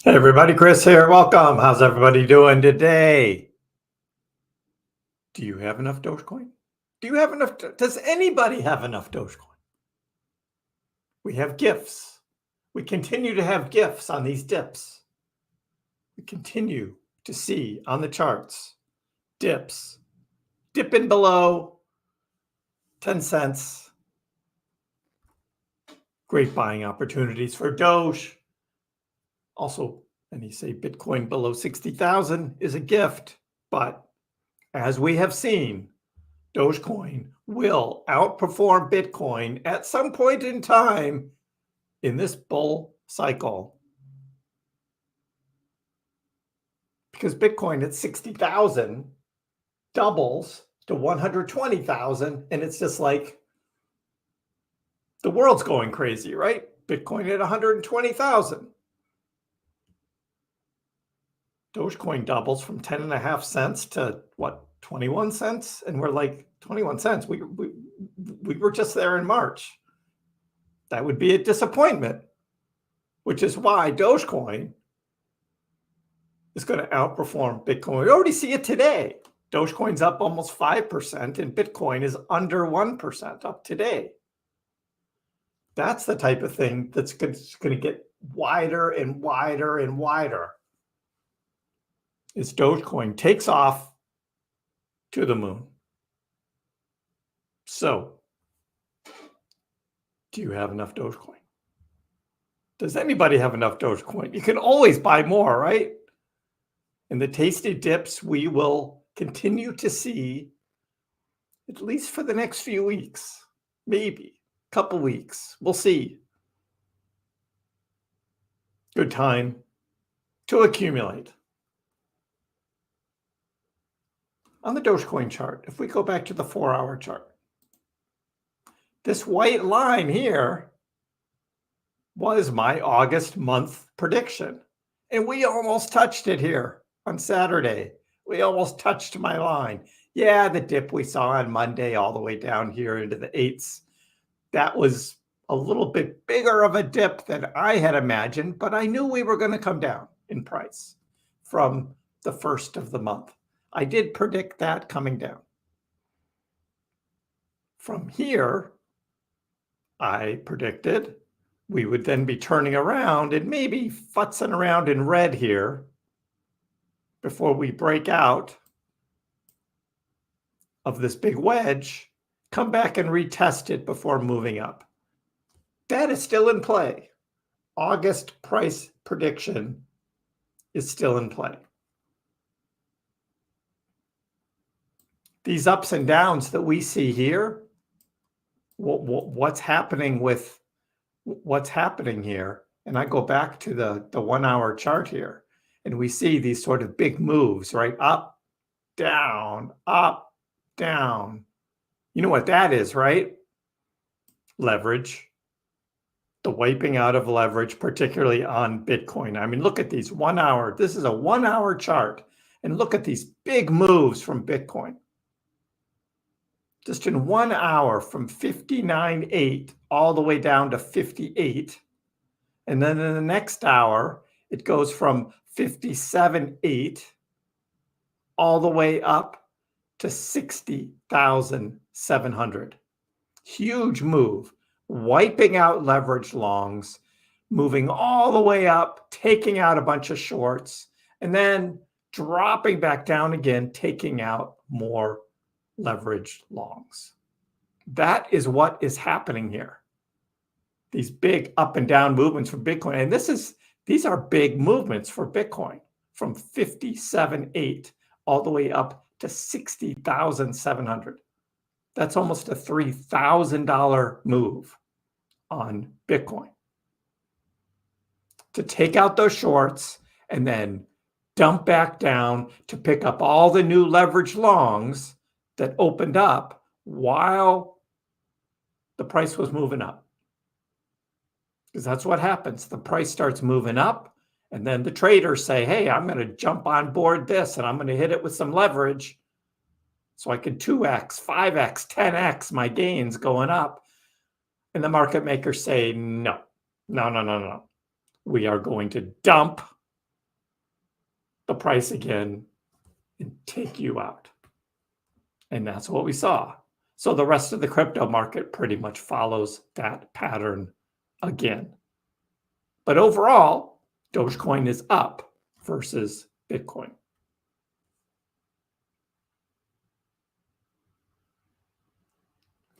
Hey everybody, Kriss here. Welcome. How's everybody doing today? Do you have enough Dogecoin? Do you have enough? Does anybody have enough Dogecoin? We have gifts. We continue to have gifts on these dips. We continue to see on the charts dips, dipping below 10 cents. Great buying opportunities for Doge. Also, and you say Bitcoin below 60,000 is a gift, but as we have seen, Dogecoin will outperform Bitcoin at some point in time in this bull cycle. Because Bitcoin at 60,000 doubles to 120,000, and it's just like the world's going crazy, right? Bitcoin at 120,000. Dogecoin doubles from 10.5 cents to what, 21 cents? And we're like, 21 cents. We were just there in March. That would be a disappointment, which is why Dogecoin is going to outperform Bitcoin. We already see it today. Dogecoin's up almost 5%, and Bitcoin is under 1% up today. That's the type of thing that's going to get wider and wider and wider. Is Dogecoin takes off to the moon. So, do you have enough Dogecoin? Does anybody have enough Dogecoin? You can always buy more, right? In the tasty dips, we will continue to see, at least for the next few weeks, maybe a couple weeks, we'll see. Good time to accumulate. On the Dogecoin chart, if we go back to the 4-hour chart, this white line here was my August month prediction. And we almost touched it here on Saturday. We almost touched my line. Yeah, the dip we saw on Monday all the way down here into the 8s, that was a little bit bigger of a dip than I had imagined, but I knew we were going to come down in price. from the first of the month. I did predict that coming down. From here, I predicted we would then be turning around and maybe futzing around in red here before we break out of this big wedge, come back and retest it before moving up. That is still in play. August price prediction is still in play. These ups and downs that we see here, what's happening with what's happening here? And I go back to the 1 hour chart here, and we see these sort of big moves, right? Up, down, up, down. You know what that is, right? Leverage. The wiping out of leverage, particularly on Bitcoin. I mean, look at these 1 hour. This is a 1 hour chart. And look at these big moves from Bitcoin. Just in 1 hour from 59.8 all the way down to 58. And then in the next hour, it goes from 57.8 all the way up to 60,700. Huge move, wiping out leverage longs, moving all the way up, taking out a bunch of shorts, and then dropping back down again, taking out more leveraged longs. That is what is happening here. These big up and down movements for Bitcoin. And these are big movements for Bitcoin from 57.8 all the way up to 60,700. That's almost a $3,000 move on Bitcoin. To take out those shorts and then dump back down to pick up all the new leverage longs that opened up while the price was moving up. Because that's what happens. The price starts moving up, and then the traders say, hey, I'm going to jump on board this, and I'm going to hit it with some leverage so I can 2x, 5x, 10x my gains going up. And the market makers say, no. We are going to dump the price again and take you out. And that's what we saw. So the rest of the crypto market pretty much follows that pattern again. But overall, Dogecoin is up versus Bitcoin.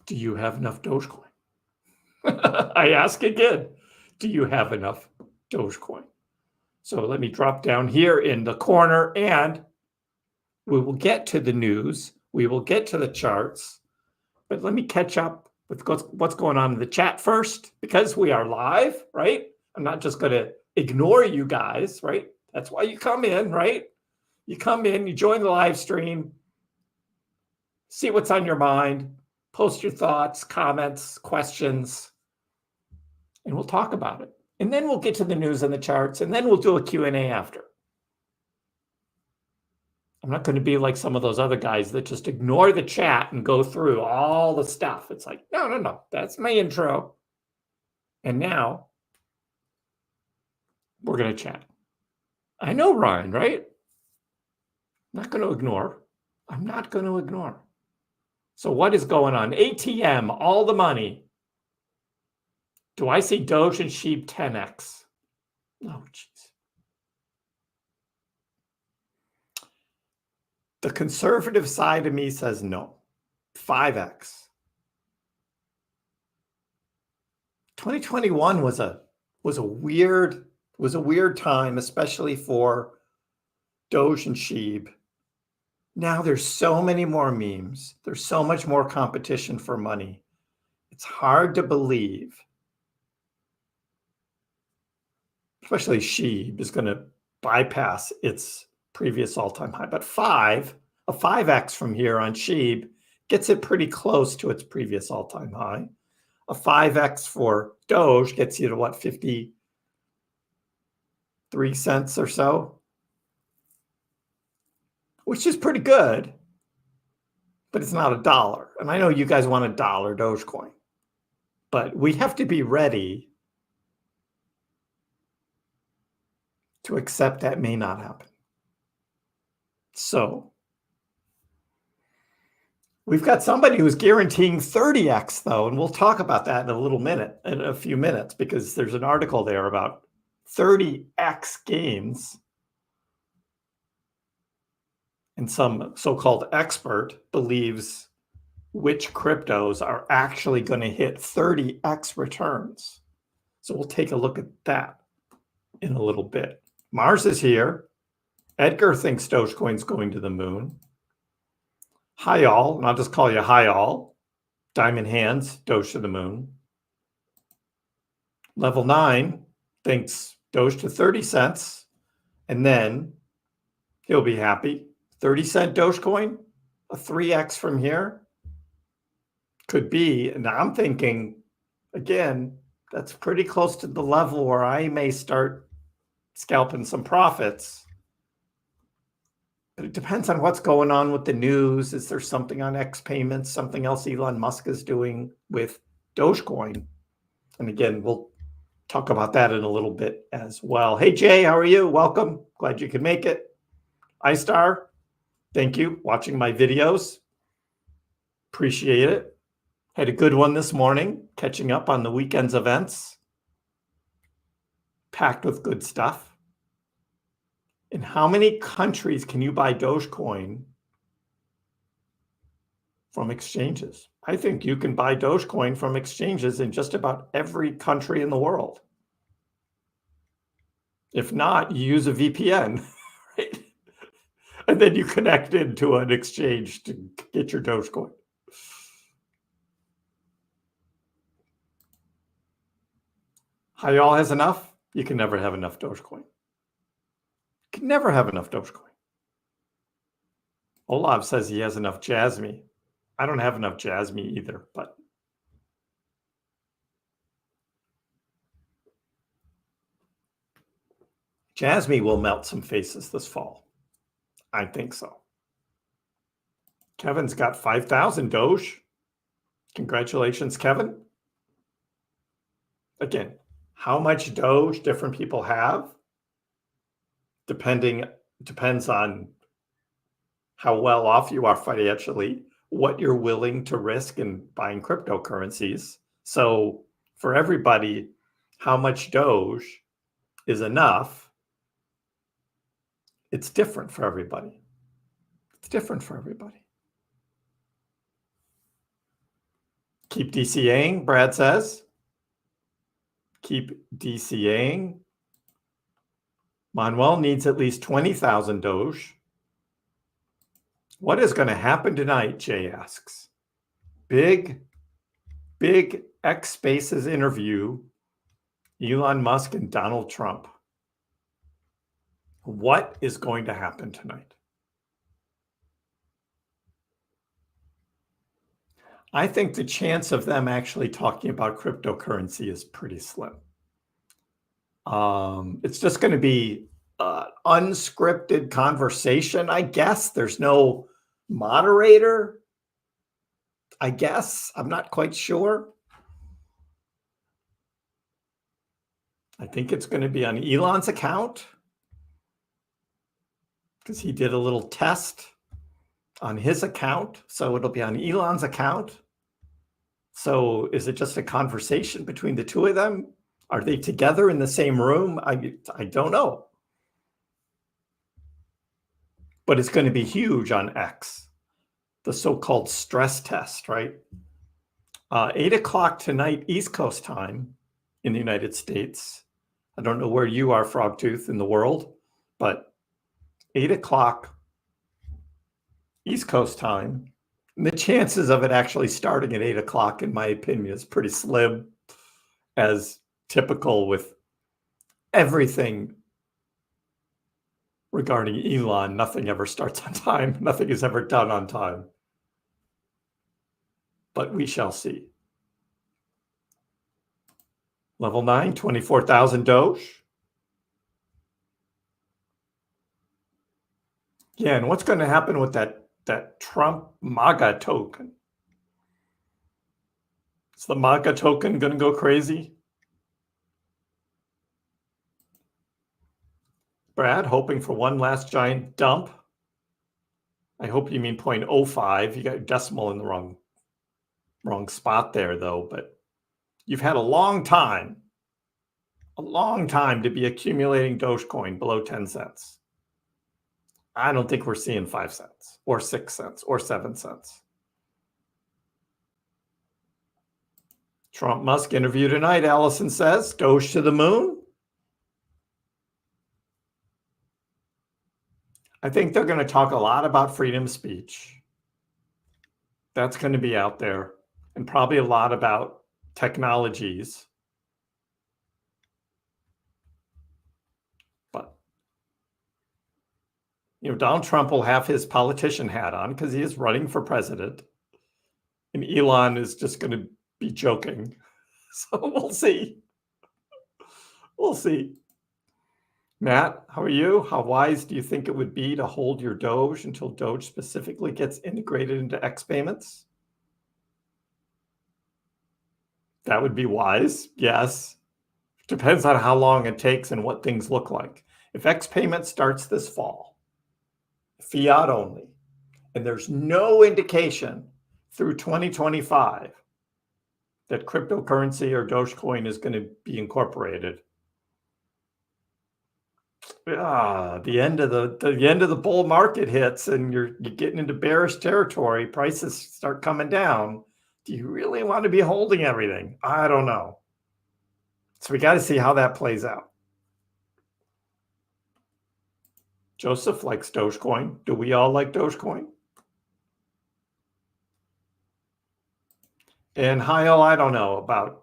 Do you have enough Dogecoin? I ask again, do you have enough Dogecoin? So let me drop down here in the corner, and we will get to the news. We will get to the charts. But let me catch up with what's going on in the chat first, because we are live, right? I'm not just going to ignore you guys, right? That's why you come in, right? You come in, you join the live stream, see what's on your mind, post your thoughts, comments, questions, and we'll talk about it. And then we'll get to the news and the charts, and then we'll do a Q&A after. I'm not going to be like some of those other guys that just ignore the chat and go through all the stuff. It's like, no, that's my intro. And now we're going to chat. I know, Ryan, right? I'm not going to ignore. I'm not going to ignore. So what is going on? ATM, all the money. Do I see Doge and Sheep 10x? Oh, jeez. The conservative side of me says no. 5x. 2021 was a weird time, especially for Doge and Sheep. Now there's so many more memes. There's so much more competition for money. It's hard to believe, especially Sheep is going to bypass its previous all-time high. But a 5x from here on Sheep gets it pretty close to its previous all-time high. A 5x for Doge gets you to what, 53 cents or so, which is pretty good, but it's not $1. And I know you guys want $1 Dogecoin, but we have to be ready to accept that may not happen. So we've got somebody who's guaranteeing 30x though, and we'll talk about that in a few minutes, because there's an article there about 30x gains. And some so-called expert believes which cryptos are actually going to hit 30x returns. So we'll take a look at that in a little bit. Mars is here. Edgar thinks Dogecoin's going to the moon. Hi all, and I'll just call you hi all. Diamond Hands, Doge to the moon. Level 9 thinks Doge to 30 cents, and then he'll be happy. 30-cent Dogecoin, a 3x from here. Could be, and I'm thinking, again, that's pretty close to the level where I may start scalping some profits. But it depends on what's going on with the news. Is there something on X payments, something else Elon Musk is doing with Dogecoin? And again, we'll talk about that in a little bit as well. Hey, Jay, how are you? Welcome. Glad you could make it. iStar, thank you. Watching my videos. Appreciate it. Had a good one this morning, catching up on the weekend's events. Packed with good stuff. In how many countries can you buy Dogecoin from exchanges? I think you can buy Dogecoin from exchanges in just about every country in the world. If not, you use a VPN, right? And then you connect into an exchange to get your Dogecoin. Hayal has enough? You can never have enough Dogecoin. You can never have enough Dogecoin. Olav says he has enough Jasmy. I don't have enough Jasmy either, but Jasmy will melt some faces this fall. I think so. Kevin's got 5,000 Doge. Congratulations, Kevin. Again, how much Doge different people have depends on how well off you are financially, what you're willing to risk in buying cryptocurrencies. So for everybody, how much Doge is enough? It's different for everybody. It's different for everybody. Keep DCAing, Brad says. Keep DCAing. Manuel needs at least 20,000 Doge. What is going to happen tonight, Jay asks. Big X Spaces interview, Elon Musk and Donald Trump. What is going to happen tonight? I think the chance of them actually talking about cryptocurrency is pretty slim. It's just going to be unscripted conversation, I guess. There's no moderator, I guess. I'm not quite sure. I think it's going to be on Elon's account because he did a little test on his account. So it'll be on Elon's account. So is it just a conversation between the two of them? Are they together in the same room? I don't know. But it's going to be huge on X, the so-called stress test, right? 8 o'clock tonight, East Coast time in the United States. I don't know where you are, Frogtooth, in the world, but 8 o'clock East Coast time. And the chances of it actually starting at 8 o'clock, in my opinion, is pretty slim, as typical with everything regarding Elon. Nothing ever starts on time. Nothing is ever done on time. But we shall see. Level 9, 24,000 Doge. Yeah, and what's going to happen with that Trump MAGA token? Is the MAGA token going to go crazy? Brad, hoping for one last giant dump. I hope you mean 0.05. You got your decimal in the wrong spot there, though. But you've had a long time to be accumulating Dogecoin below 10 cents. I don't think we're seeing 5 cents or 6 cents or 7 cents. Trump Musk interview tonight, Allison says. Doge to the moon. I think they're going to talk a lot about freedom of speech. That's going to be out there, and probably a lot about technologies. But, Donald Trump will have his politician hat on because he is running for president. And Elon is just going to be joking. So we'll see. We'll see. Matt, how are you? How wise do you think it would be to hold your Doge until Doge specifically gets integrated into X payments? That would be wise, yes. Depends on how long it takes and what things look like. If X payment starts this fall, fiat only, and there's no indication through 2025 that cryptocurrency or Dogecoin is going to be incorporated, the end of the bull market hits and you're getting into bearish territory, prices start coming down. Do you really want to be holding everything? I don't know. So we got to see how that plays out. Joseph likes Dogecoin. Do we all like Dogecoin? And Heil, I don't know about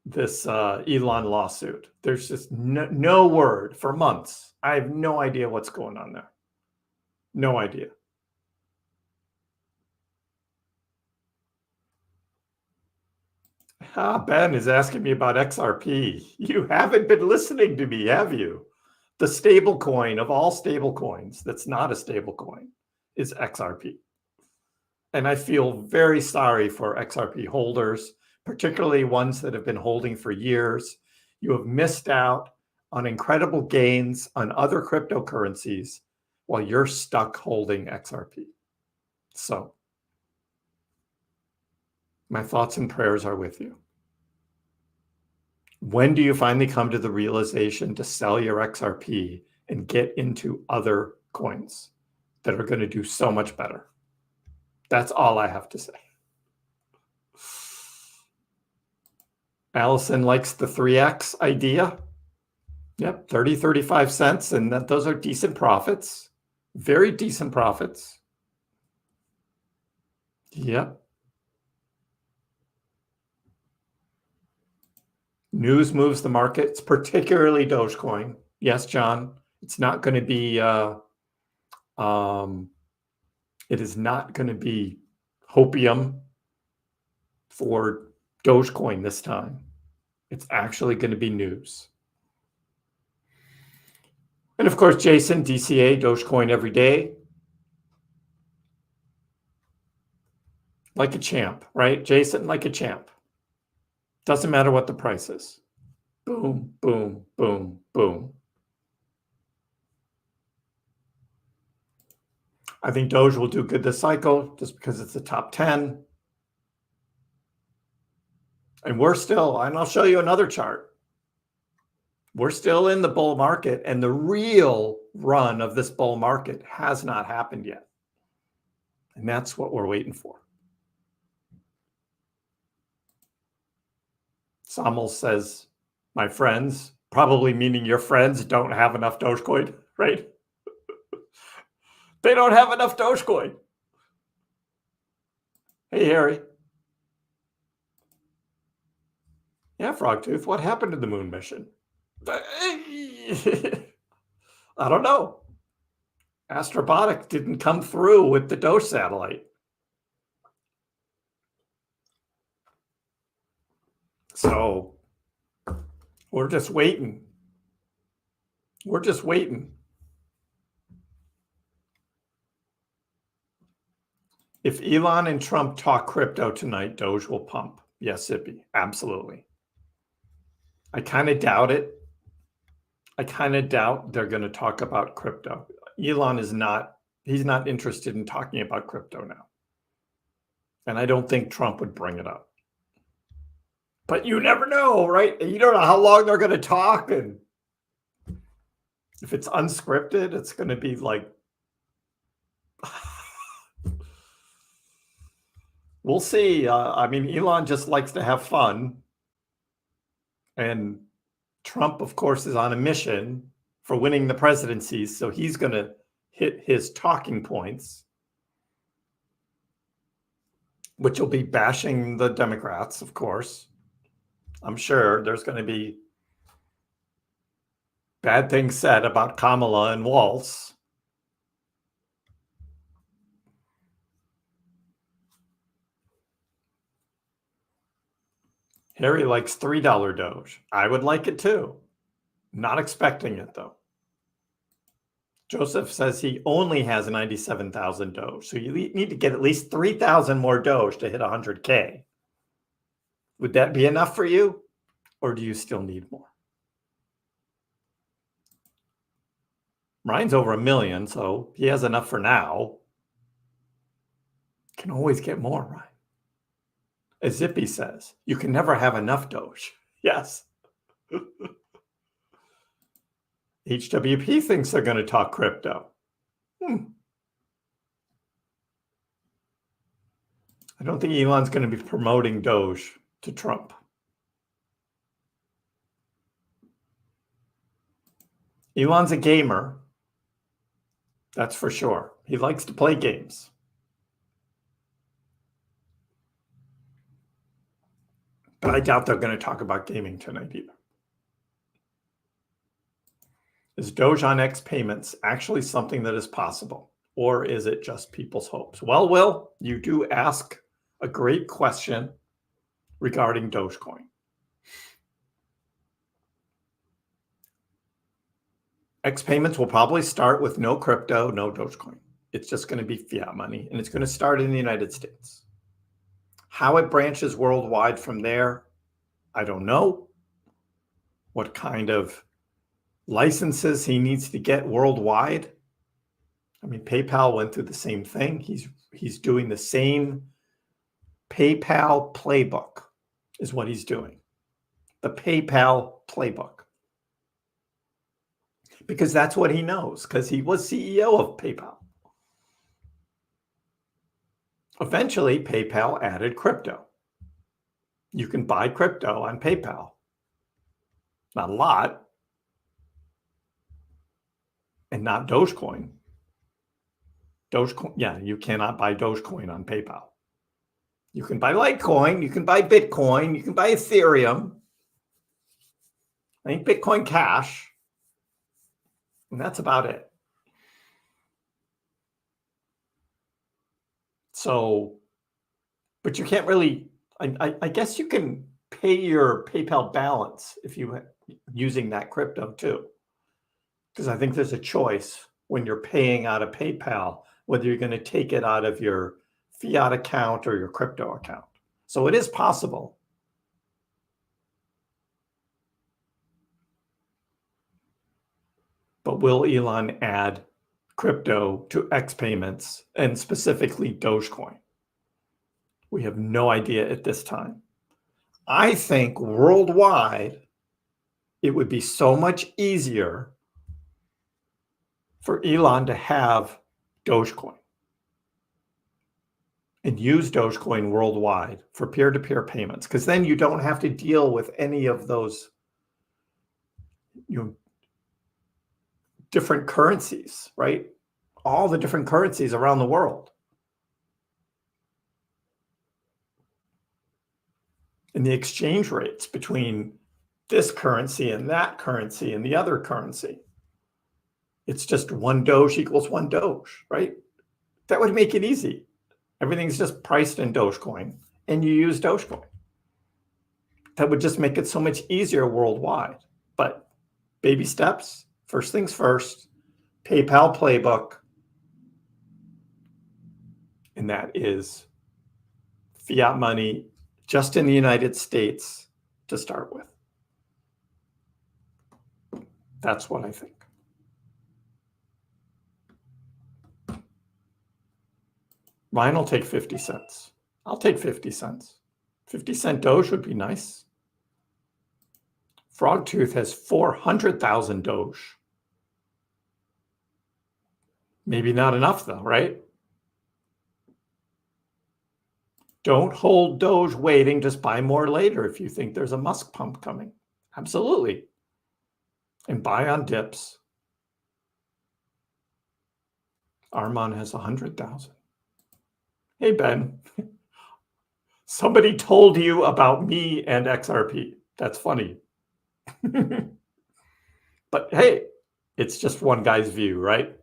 this Elon lawsuit. There's just no word for months. I have no idea what's going on there. No idea. Ben is asking me about XRP. You haven't been listening to me, have you? The stable coin of all stable coins that's not a stable coin is XRP. And I feel very sorry for XRP holders, particularly ones that have been holding for years. You have missed out on incredible gains on other cryptocurrencies while you're stuck holding XRP. So my thoughts and prayers are with you. When do you finally come to the realization to sell your XRP and get into other coins that are going to do so much better? That's all I have to say. Allison likes the 3X idea. Yep, 30, 35 cents. And those are decent profits. Very decent profits. Yep. News moves the markets, particularly Dogecoin. Yes, John, it's not going to be, it is not going to be hopium for Dogecoin this time. It's actually going to be news. And of course, Jason, DCA, Dogecoin every day. Like a champ, right? Jason, like a champ. Doesn't matter what the price is. Boom, boom, boom, boom. I think Doge will do good this cycle just because it's the top 10. And we're still, and I'll show you another chart. We're still in the bull market, and the real run of this bull market has not happened yet. And that's what we're waiting for. Samuel says, my friends, probably meaning your friends, don't have enough Dogecoin, right? They don't have enough Dogecoin. Hey, Harry. Yeah, Frogtooth, what happened to the moon mission? I don't know. Astrobotic didn't come through with the Doge satellite. So we're just waiting. We're just waiting. If Elon and Trump talk crypto tonight, Doge will pump. Yes, Sippy, absolutely. I kind of doubt it. I kind of doubt they're going to talk about crypto. Elon is not He's not interested in talking about crypto now. And I don't think Trump would bring it up. But you never know, right? You don't know how long they're going to talk. And if it's unscripted, it's going to be like, we'll see. I mean, Elon just likes to have fun. And Trump, of course, is on a mission for winning the presidency. So he's going to hit his talking points, which will be bashing the Democrats, of course. I'm sure there's going to be bad things said about Kamala and Waltz. Harry likes $3 Doge. I would like it too. Not expecting it though. Joseph says he only has 97,000 Doge. So you need to get at least 3,000 more Doge to hit 100K. Would that be enough for you? Or do you still need more? Ryan's over 1 million, so he has enough for now. Can always get more, Ryan. As Zippy says, you can never have enough Doge. Yes. HWP thinks they're going to talk crypto. I don't think Elon's going to be promoting Doge to Trump. Elon's a gamer. That's for sure. He likes to play games. But I doubt they're going to talk about gaming tonight either. Is Doge on X payments actually something that is possible? Or is it just people's hopes? Well, Will, you do ask a great question regarding Dogecoin. X payments will probably start with no crypto, no Dogecoin. It's just going to be fiat money, and it's going to start in the United States. How it branches worldwide from there, I don't know. What kind of licenses he needs to get worldwide. I mean, PayPal went through the same thing. He's doing the same PayPal playbook is what he's doing. The PayPal playbook. Because that's what he knows, because he was CEO of PayPal. Eventually, PayPal added crypto. You can buy crypto on PayPal. Not a lot. And not Dogecoin. Dogecoin, yeah, you cannot buy Dogecoin on PayPal. You can buy Litecoin, you can buy Bitcoin, you can buy Ethereum. I think Bitcoin Cash. And that's about it. So, but you can't really, I guess you can pay your PayPal balance if you using that crypto too. Because I think there's a choice when you're paying out of PayPal, whether you're going to take it out of your fiat account or your crypto account. So it is possible. But will Elon add crypto to X payments and specifically Dogecoin? We have no idea at this time. I think worldwide, it would be so much easier for Elon to have Dogecoin and use Dogecoin worldwide for peer-to-peer payments, because then you don't have to deal with any of those different currencies, right? All the different currencies around the world. And the exchange rates between this currency and that currency and the other currency. It's just one Doge equals one Doge, right? That would make it easy. Everything's just priced in Dogecoin and you use Dogecoin. That would just make it so much easier worldwide. But baby steps, first things first, PayPal playbook. And that is fiat money just in the United States to start with. That's what I think. Mine will take 50 cents. I'll take 50 cents. 50-cent Doge would be nice. Frogtooth has 400,000 Doge. Maybe not enough though, right? Don't hold Doge waiting, just buy more later if you think there's a Musk pump coming. Absolutely. And buy on dips. Armand has 100,000. Hey, Ben. Somebody told you about me and XRP. That's funny. But hey, it's just one guy's view, right?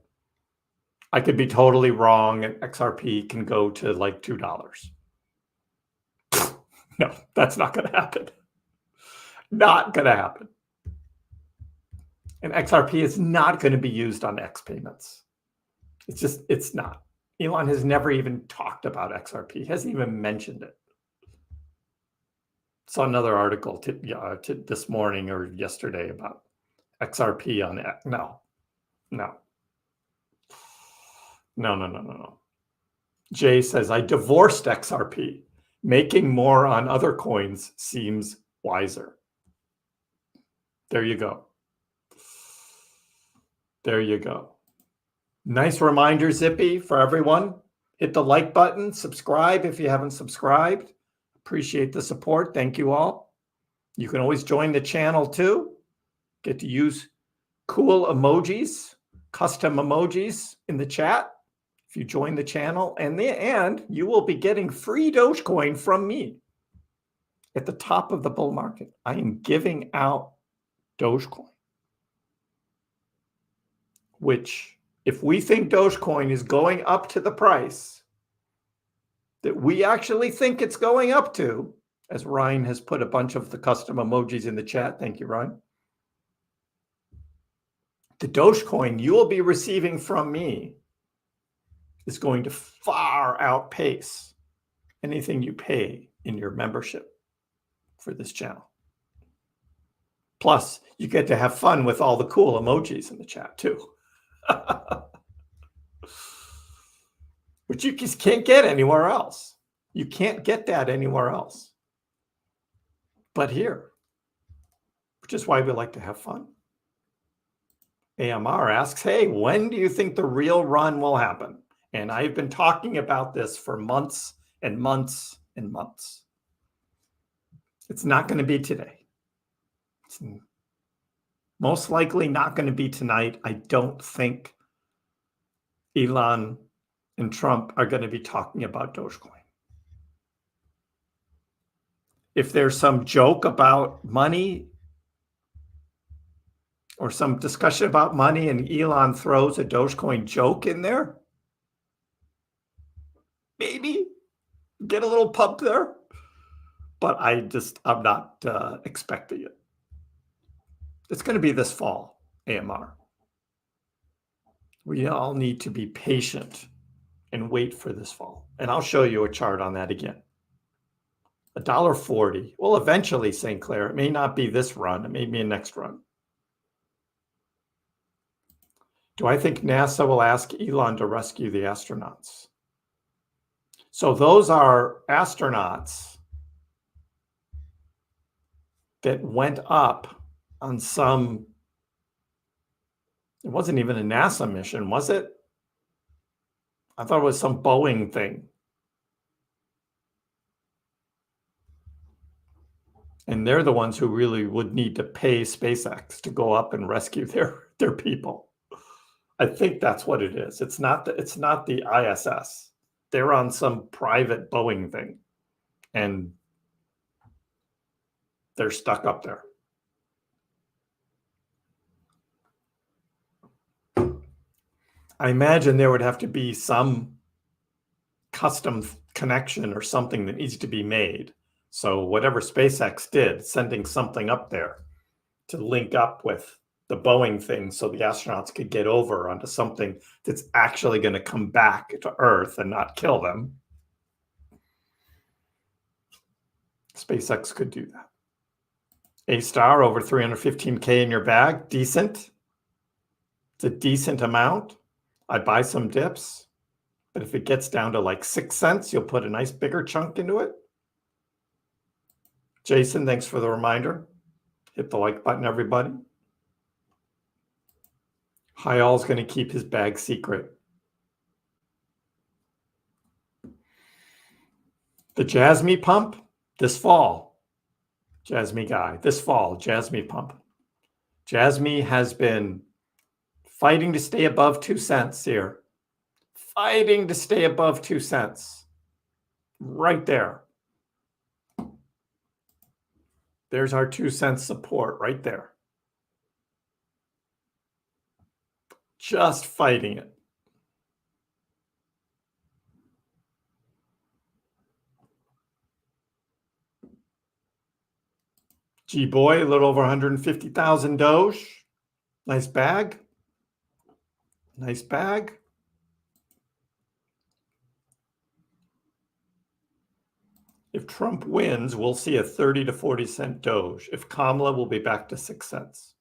I could be totally wrong and XRP can go to like $2. No, that's not going to happen. Not going to happen. And XRP is not going to be used on X payments. It's not. Elon has never even talked about XRP. He hasn't even mentioned it. Saw another article this morning or yesterday about XRP on X. No. Jay says, I divorced XRP. Making more on other coins seems wiser. There you go. There you go. Nice reminder, Zippy, for everyone. Hit the like button, subscribe if you haven't subscribed. Appreciate the support. Thank you all. You can always join the channel too. Get to use cool emojis, custom emojis in the chat if you join the channel. And you will be getting free Dogecoin from me at the top of the bull market. I am giving out Dogecoin, which if we think Dogecoin is going up to the price that we actually think it's going up to, as Ryan has put a bunch of the custom emojis in the chat. Thank you, Ryan. The Dogecoin you will be receiving from me is going to far outpace anything you pay in your membership for this channel. Plus, you get to have fun with all the cool emojis in the chat too. Which you just can't get anywhere else. You can't get that anywhere else but here, which is why we like to have fun. AMR asks, hey, when do you think the real run will happen? And I've been talking about this for months and months and months. It's not going to be today. It's most likely not going to be tonight. I don't think Elon and Trump are going to be talking about Dogecoin. If there's some joke about money or some discussion about money and Elon throws a Dogecoin joke in there, maybe get a little pump there. But I'm not expecting it. It's going to be this fall, AMR. We all need to be patient and wait for this fall. And I'll show you a chart on that again. $1.40. Well, eventually, St. Clair, it may not be this run. It may be a next run. Do I think NASA will ask Elon to rescue the astronauts? So those are astronauts that went up on some, it wasn't even a NASA mission, was it? I thought it was some Boeing thing. And they're the ones who really would need to pay SpaceX to go up and rescue their people. I think that's what it is. It's not the ISS. They're on some private Boeing thing. And they're stuck up there. I imagine there would have to be some custom connection or something that needs to be made. So whatever SpaceX did, sending something up there to link up with the Boeing thing so the astronauts could get over onto something that's actually going to come back to Earth and not kill them. SpaceX could do that. A-star over 315K in your bag, decent. It's a decent amount. I'd buy some dips. But if it gets down to like 6 cents, you'll put a nice bigger chunk into it. Jason, thanks for the reminder. Hit the like button, everybody. Hyal's going to keep his bag secret. The Jasmy pump this fall. Jasmy guy, this fall, Jasmy pump. Jasmy has been fighting to stay above 2 cents here. Fighting to stay above 2 cents. Right there. There's our 2 cents support right there. Just fighting it. G-Boy, a little over 150,000 Doge. Nice bag. Nice bag. If Trump wins, we'll see a 30 to 40 cent Doge. If Kamala, we'll be back to 6 cents.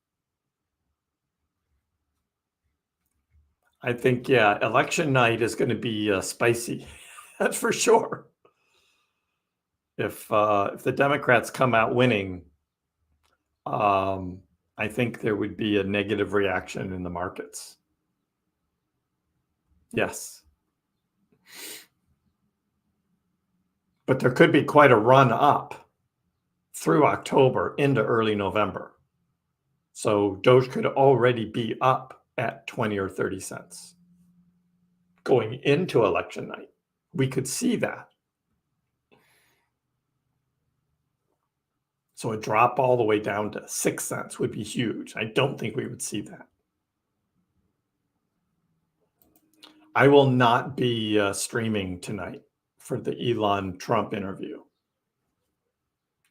I think, yeah, election night is going to be spicy. That's for sure. If the Democrats come out winning, I think there would be a negative reaction in the markets. Yes. But there could be quite a run up through October into early November. So Doge could already be up at 20 or 30 cents going into election night. We could see that. So a drop all the way down to 6 cents would be huge. I don't think we would see that. I will not be streaming tonight for the Elon Trump interview.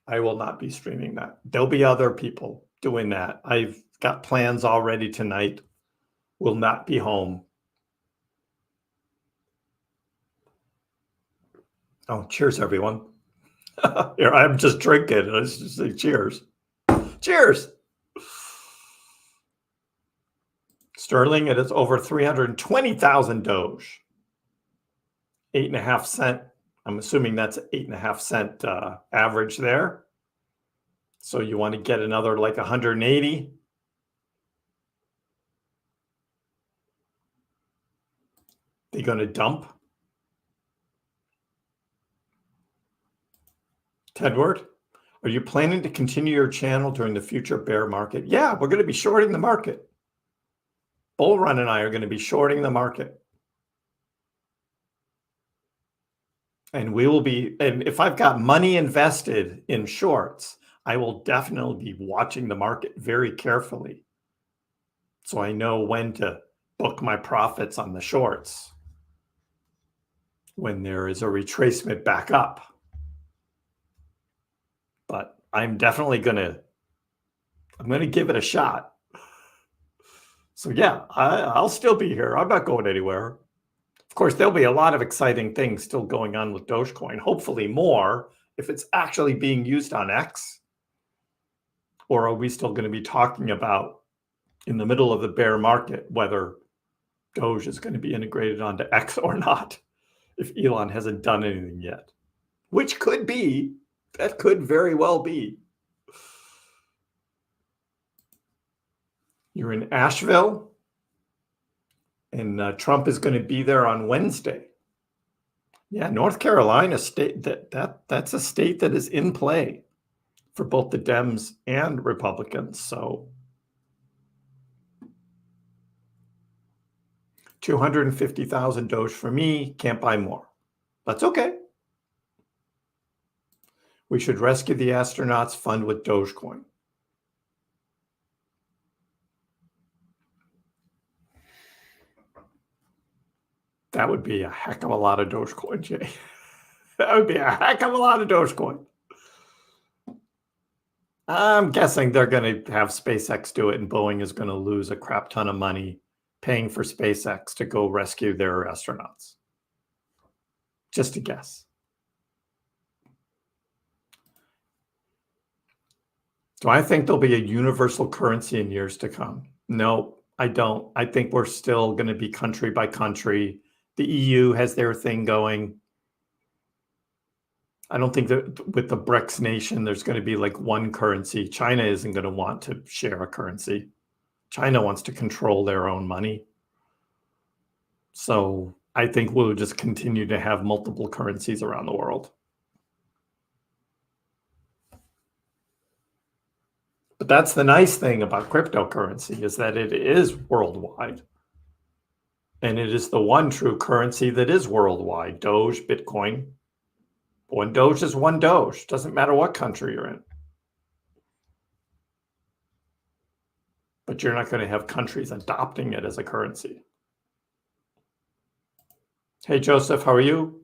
I will not be streaming that. There'll be other people doing that. I've got plans already tonight. Will not be home. Oh, cheers, everyone. Here, I'm just drinking. I just say cheers. Cheers. Sterling, it is over 320,000 Doge. 8.5 cent. I'm assuming that's 8.5 cent average there. So you want to get another like 180. They're going to dump. Tedward, are you planning to continue your channel during the future bear market? Yeah, we're going to be shorting the market. Bull Run and I are going to be shorting the market. And we will be, and if I've got money invested in shorts, I will definitely be watching the market very carefully. So I know when to book my profits on the shorts when there is a retracement back up. But I'm definitely going to give it a shot. So yeah, I'll still be here. I'm not going anywhere. Of course, there'll be a lot of exciting things still going on with Dogecoin. Hopefully more if it's actually being used on X. Or are we still going to be talking about in the middle of the bear market whether Doge is going to be integrated onto X or not if Elon hasn't done anything yet? Which could be. That could very well be. You're in Asheville, and Trump is going to be there on Wednesday. Yeah, North Carolina state that's a state that is in play for both the Dems and Republicans. So 250,000 Doge for me, can't buy more. That's okay. We should rescue the astronauts, fund with Dogecoin. That would be a heck of a lot of Dogecoin, Jay. That would be a heck of a lot of Dogecoin. I'm guessing they're going to have SpaceX do it, and Boeing is going to lose a crap ton of money paying for SpaceX to go rescue their astronauts. Just a guess. Do I think there'll be a universal currency in years to come? No, I don't. I think we're still going to be country by country. The EU has their thing going. I don't think that with the BRICS nation, there's going to be like one currency. China isn't going to want to share a currency. China wants to control their own money. So I think we'll just continue to have multiple currencies around the world. But that's the nice thing about cryptocurrency, is that it is worldwide. And it is the one true currency that is worldwide. Doge, Bitcoin. One Doge is one Doge. Doesn't matter what country you're in. But you're not going to have countries adopting it as a currency. Hey, Joseph, how are you?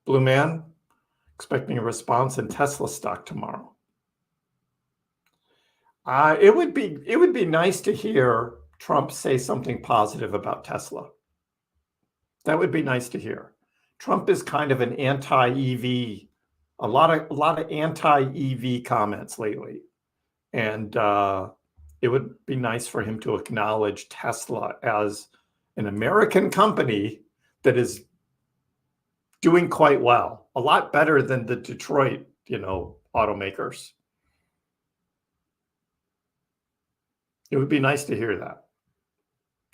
Blue Man, expecting a response in Tesla stock tomorrow. It would be nice to hear Trump say something positive about Tesla. That would be nice to hear. Trump is kind of an anti-EV, a lot of anti-EV comments lately. And it would be nice for him to acknowledge Tesla as an American company that is doing quite well, a lot better than the Detroit, automakers. It would be nice to hear that.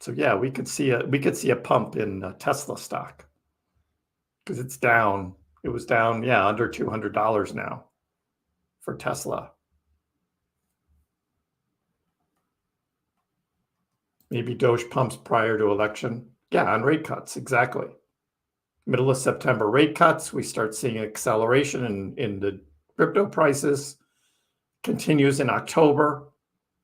So yeah, we could see a pump in Tesla stock, because it's down. It was down, yeah, under $200 now for Tesla. Maybe Doge pumps prior to election. Yeah, on rate cuts, exactly. Middle of September rate cuts, we start seeing acceleration in the crypto prices. Continues in October,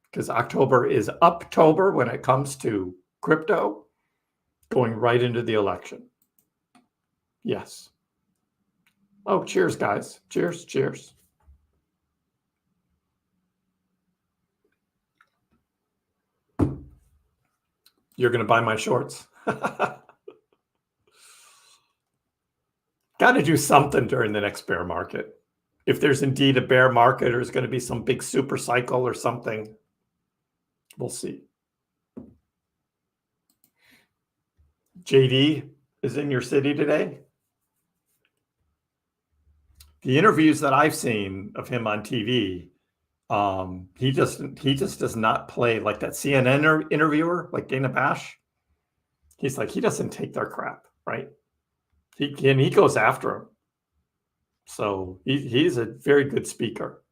because October is Uptober when it comes to crypto, going right into the election. Yes. Oh, cheers, guys. Cheers, cheers. You're going to buy my shorts. Got to do something during the next bear market. If there's indeed a bear market, or there's going to be some big super cycle or something, we'll see. JD is in your city today. The interviews that I've seen of him on TV, he just does not play like that CNN interviewer, like Dana Bash. He's like, he doesn't take their crap, right? He goes after him. So he's a very good speaker.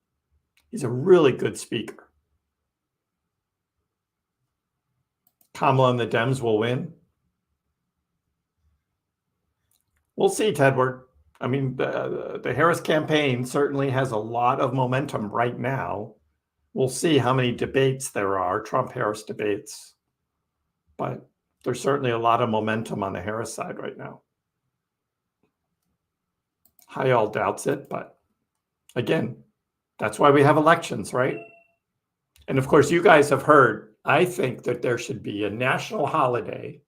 He's a really good speaker. Kamala and the Dems will win. We'll see, Tedward. I mean, the Harris campaign certainly has a lot of momentum right now. We'll see how many debates there are, Trump-Harris debates. But there's certainly a lot of momentum on the Harris side right now. Hayal doubts it, but again, that's why we have elections, right? And of course, you guys have heard, I think that there should be a national holiday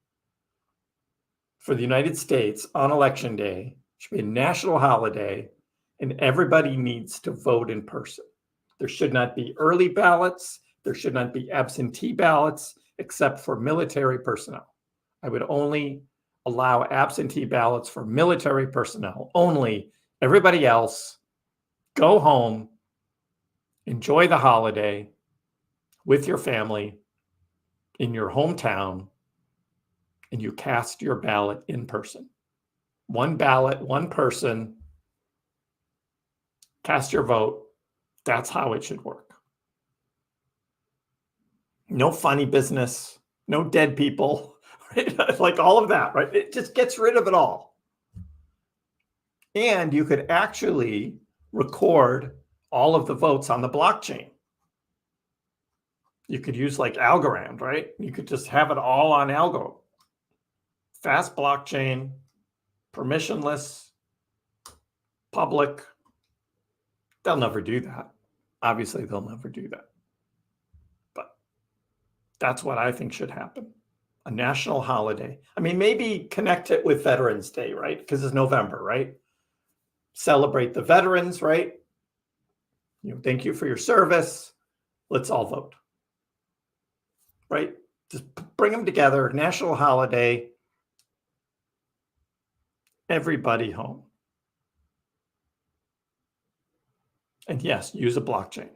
for the United States on election day. It should be a national holiday, and everybody needs to vote in person. There should not be early ballots. There should not be absentee ballots, except for military personnel. I would only allow absentee ballots for military personnel only. Everybody else, go home, enjoy the holiday with your family in your hometown, and you cast your ballot in person. One ballot, one person, cast your vote. That's how it should work. No funny business, no dead people, right? Like all of that, right? It just gets rid of it all. And you could actually record all of the votes on the blockchain. You could use like Algorand, right? You could just have it all on Algo. Fast blockchain, permissionless, public. They'll never do that. Obviously, they'll never do that. But that's what I think should happen. A national holiday. I mean, maybe connect it with Veterans Day, right? Because it's November, right? Celebrate the veterans, right? Thank you for your service. Let's all vote, right? Just bring them together, national holiday, everybody home. And yes, use a blockchain.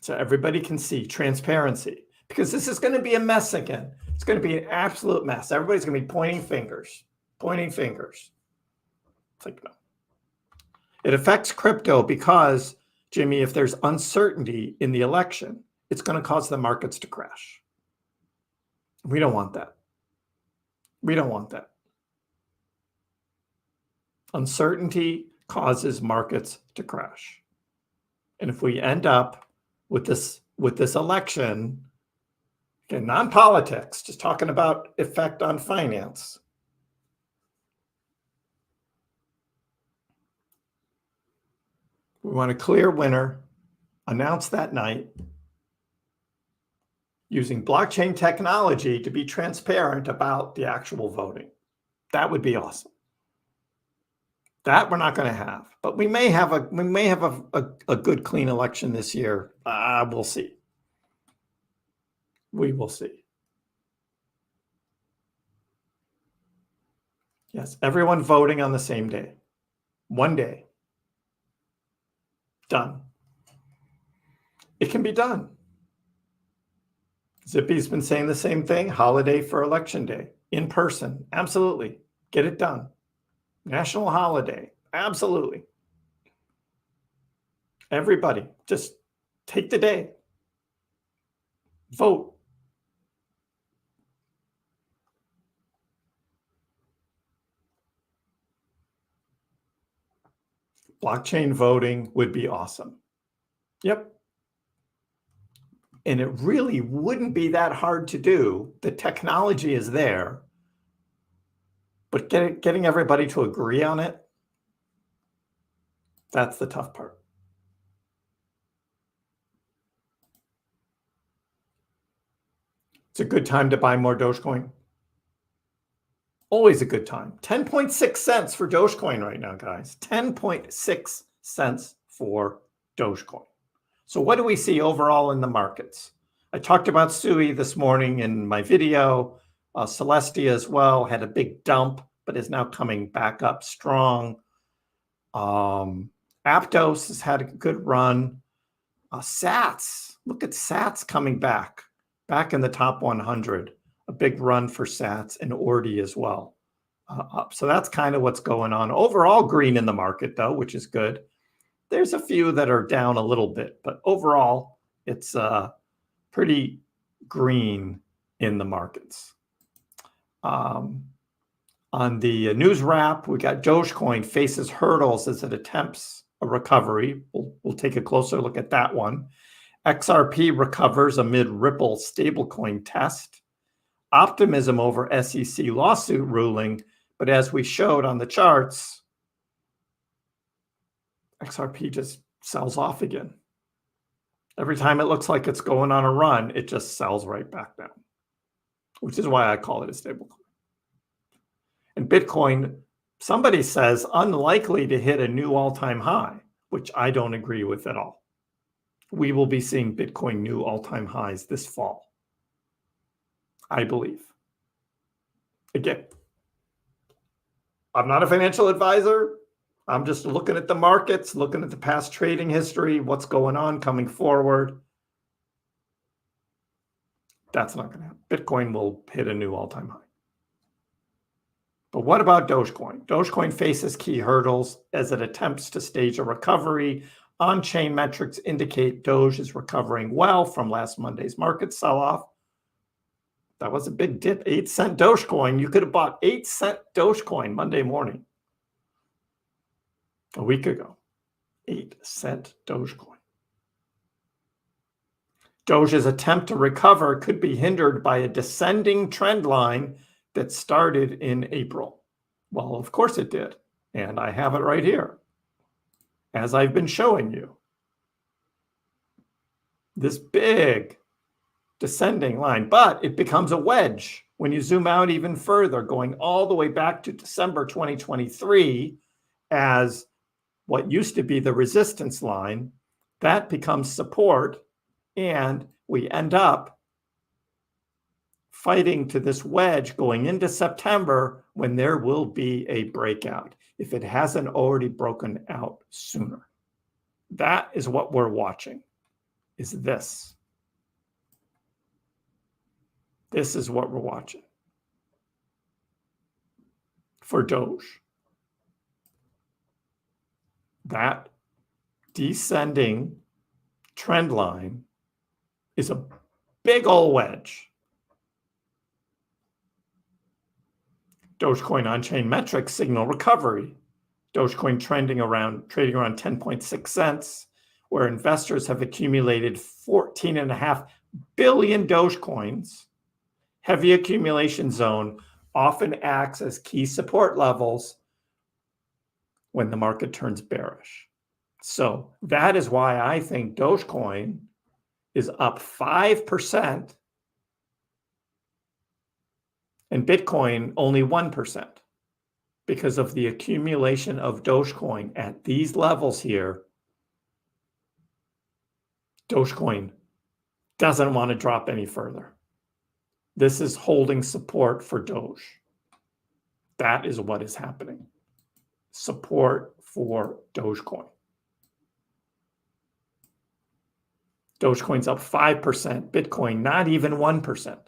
So everybody can see transparency, because this is going to be a mess again. It's going to be an absolute mess. Everybody's going to be pointing fingers. It's like, no. It affects crypto because, Jimmy, if there's uncertainty in the election, it's going to cause the markets to crash. We don't want that. We don't want that. Uncertainty causes markets to crash. And if we end up with this election, again, non-politics, just talking about effect on finance, we want a clear winner, announce that night, using blockchain technology to be transparent about the actual voting. That would be awesome. That we're not going to have, but we may have a good, clean election this year. We'll see. We will see. Yes, everyone voting on the same day. One day. Done. It can be done. Zippy's been saying the same thing. Holiday for election day. In person. Absolutely. Get it done. National holiday. Absolutely. Everybody, just take the day. Vote. Blockchain voting would be awesome. Yep. And it really wouldn't be that hard to do. The technology is there. But getting everybody to agree on it, that's the tough part. It's a good time to buy more Dogecoin. Always a good time. 10.6 cents for Dogecoin right now, guys. 10.6 cents for Dogecoin. So what do we see overall in the markets? I talked about SUI this morning in my video. Celestia as well had a big dump, but is now coming back up strong. Aptos has had a good run. Sats, look at Sats coming back in the top 100. A big run for Sats, and Ordi as well. Up. So that's kind of what's going on. Overall green in the market though, which is good. There's a few that are down a little bit, but overall it's pretty green in the markets. On the news wrap, we got Dogecoin faces hurdles as it attempts a recovery. We'll take a closer look at that one. XRP recovers amid Ripple stablecoin test. Optimism over SEC lawsuit ruling, but as we showed on the charts, XRP just sells off again. Every time it looks like it's going on a run, it just sells right back down, which is why I call it a stablecoin. And Bitcoin, somebody says, unlikely to hit a new all-time high, which I don't agree with at all. We will be seeing Bitcoin new all-time highs this fall, I believe. Again, I'm not a financial advisor. I'm just looking at the markets, looking at the past trading history, what's going on coming forward. That's not going to happen. Bitcoin will hit a new all-time high. But what about Dogecoin? Dogecoin faces key hurdles as it attempts to stage a recovery. On-chain metrics indicate Doge is recovering well from last Monday's market sell-off. That was a big dip, 8-cent Dogecoin. You could have bought 8-cent Dogecoin Monday morning. A week ago, 8-cent Dogecoin. Doge's attempt to recover could be hindered by a descending trend line that started in April. Well, of course it did. And I have it right here, as I've been showing you. This big descending line, but it becomes a wedge when you zoom out even further, going all the way back to December 2023 as what used to be the resistance line. That becomes support, and we end up fighting to this wedge going into September when there will be a breakout if it hasn't already broken out sooner. That is what we're watching, is this. This is what we're watching for Doge. That descending trend line is a big old wedge. Dogecoin on-chain metrics signal recovery. Dogecoin trading around 10.6 cents, where investors have accumulated 14.5 billion Dogecoins. Heavy accumulation zone often acts as key support levels when the market turns bearish. So that is why I think Dogecoin is up 5% and Bitcoin only 1%, because of the accumulation of Dogecoin at these levels here. Dogecoin doesn't want to drop any further. This is holding support for Doge. That is what is happening. Support for Dogecoin. Dogecoin's up 5%, Bitcoin not even 1%.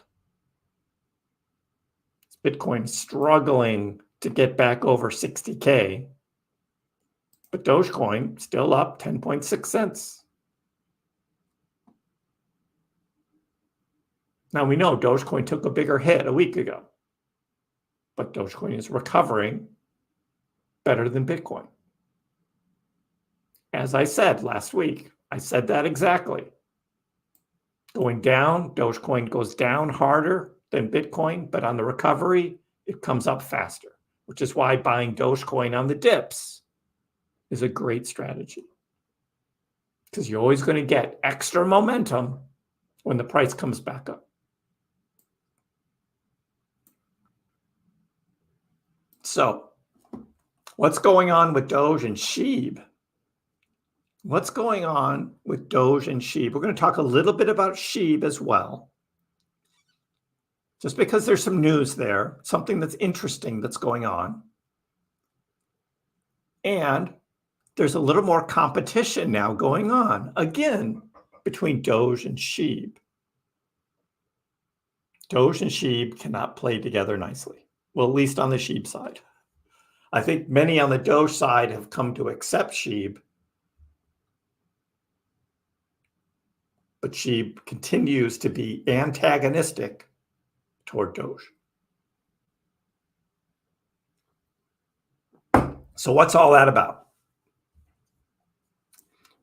Bitcoin struggling to get back over 60K, but Dogecoin still up 10.6 cents. Now we know Dogecoin took a bigger hit a week ago, but Dogecoin is recovering better than Bitcoin. As I said last week, I said that exactly. Going down, Dogecoin goes down harder than Bitcoin, but on the recovery, it comes up faster, which is why buying Dogecoin on the dips is a great strategy, because you're always going to get extra momentum when the price comes back up. So what's going on with Doge and SHIB? What's going on with Doge and SHIB? We're going to talk a little bit about SHIB as well, just because there's some news there, something that's interesting that's going on. And there's a little more competition now going on, again, between Doge and SHIB. Doge and SHIB cannot play together nicely. Well, at least on the SHIB side. I think many on the Doge side have come to accept SHIB, but SHIB continues to be antagonistic toward Doge. So what's all that about?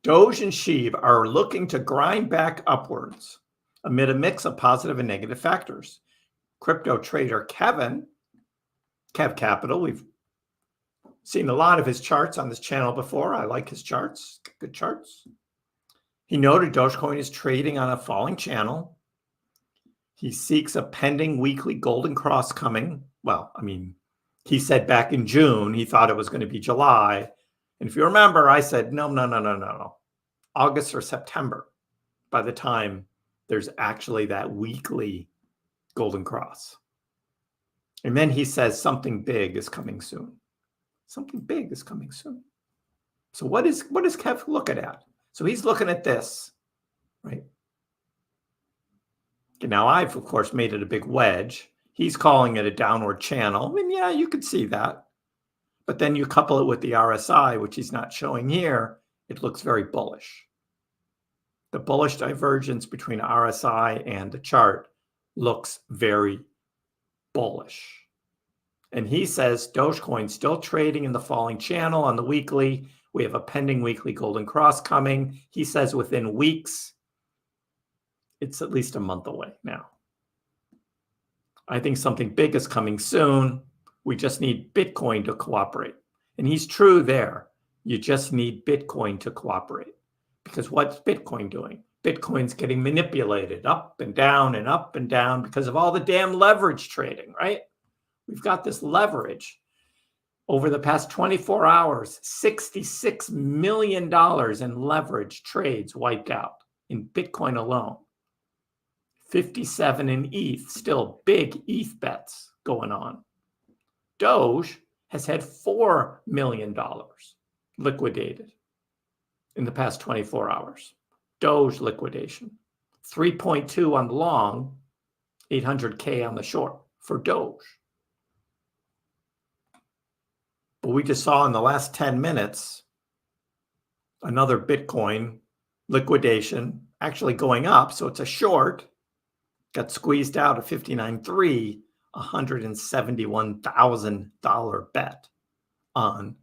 Doge and SHIB are looking to grind back upwards amid a mix of positive and negative factors. Crypto trader Kev Capital, we've seen a lot of his charts on this channel before. I like his charts, good charts. He noted Dogecoin is trading on a falling channel. He seeks a pending weekly golden cross coming. Well, I mean, he said back in June, he thought it was going to be July. And if you remember, I said, no, August or September, by the time there's actually that weekly golden cross. And then he says something big is coming soon. Something big is coming soon. So what is Kev looking at? So he's looking at this, right? Now I've, of course, made it a big wedge. He's calling it a downward channel. And yeah, you could see that. But then you couple it with the RSI, which he's not showing here. It looks very bullish. The bullish divergence between RSI and the chart looks very bullish. And he says Dogecoin still trading in the falling channel on the weekly. We have a pending weekly golden cross coming. He says within weeks. It's at least a month away now. I think something big is coming soon. We just need Bitcoin to cooperate. And he's true there. You just need Bitcoin to cooperate. Because what's Bitcoin doing? Bitcoin's getting manipulated up and down because of all the damn leverage trading, right? We've got this leverage. Over the past 24 hours, $66 million in leverage trades wiped out in Bitcoin alone. 57 in ETH, still big ETH bets going on. Doge has had $4 million liquidated in the past 24 hours. Doge liquidation. 3.2 on the long, 800K on the short for Doge. But we just saw in the last 10 minutes, another Bitcoin liquidation actually going up. So it's a short, got squeezed out at 59.3, $171,000 bet on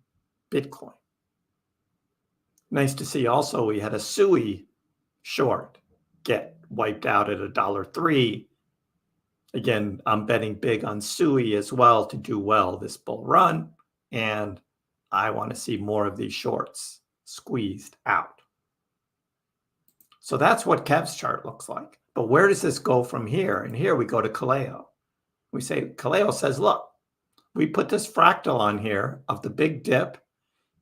Bitcoin. Nice to see also we had a SUI short get wiped out at $1.03. Again, I'm betting big on SUI as well to do well this bull run. And I want to see more of these shorts squeezed out. So that's what Kev's chart looks like. But where does this go from here? And here we go to Kaleo. We say, Kaleo says, look, we put this fractal on here of the big dip.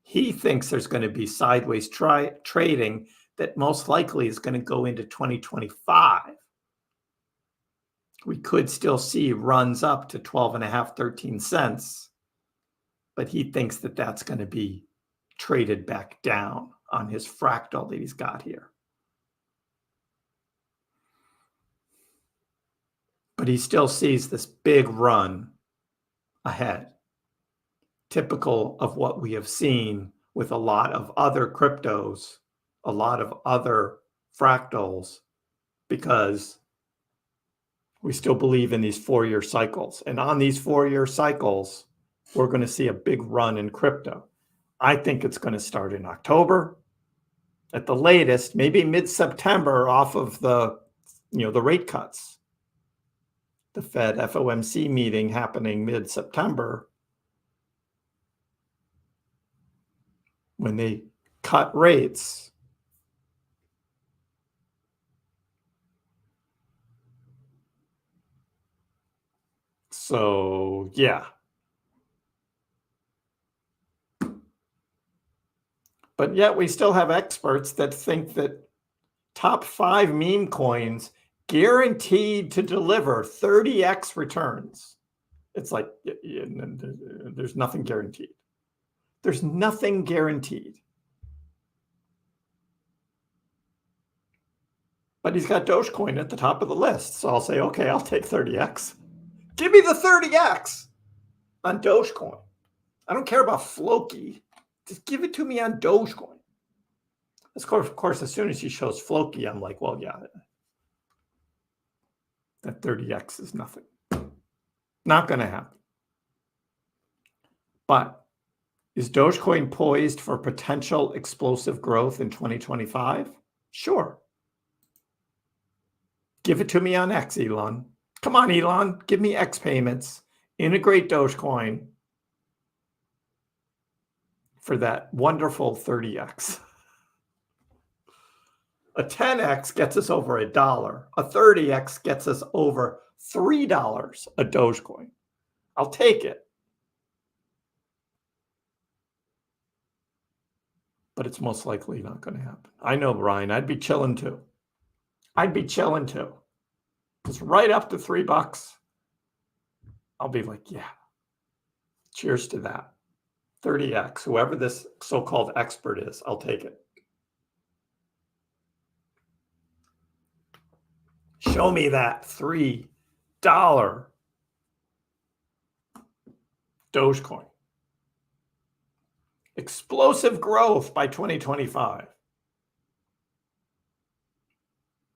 He thinks there's going to be sideways trading that most likely is going to go into 2025. We could still see runs up to 12.5, 13 cents. But he thinks that that's going to be traded back down on his fractal that he's got here. But he still sees this big run ahead, typical of what we have seen with a lot of other cryptos, a lot of other fractals, because we still believe in these 4-year cycles. And on these 4-year cycles, we're going to see a big run in crypto. I think it's going to start in October at the latest, maybe mid-September off of the rate cuts. The Fed FOMC meeting happening mid-September when they cut rates. So, yeah. But yet we still have experts that think that top 5 meme coins guaranteed to deliver 30x returns. It's like, there's nothing guaranteed. There's nothing guaranteed. But he's got Dogecoin at the top of the list. So I'll say, okay, I'll take 30x. Give me the 30x on Dogecoin. I don't care about Floki. Just give it to me on Dogecoin. Of course, as soon as he shows Floki, I'm like, well, yeah, that 30x is nothing. Not going to happen. But is Dogecoin poised for potential explosive growth in 2025? Sure. Give it to me on X, Elon. Come on, Elon. Give me X payments. Integrate Dogecoin for that wonderful 30x. A 10x gets us over $1. A 30x gets us over $3 a Dogecoin. I'll take it. But it's most likely not going to happen. I know, Brian. I'd be chilling too. Just right up to $3. I'll be like, yeah. Cheers to that. 30x. Whoever this so-called expert is, I'll take it. Show me that $3 Dogecoin. Explosive growth by 2025.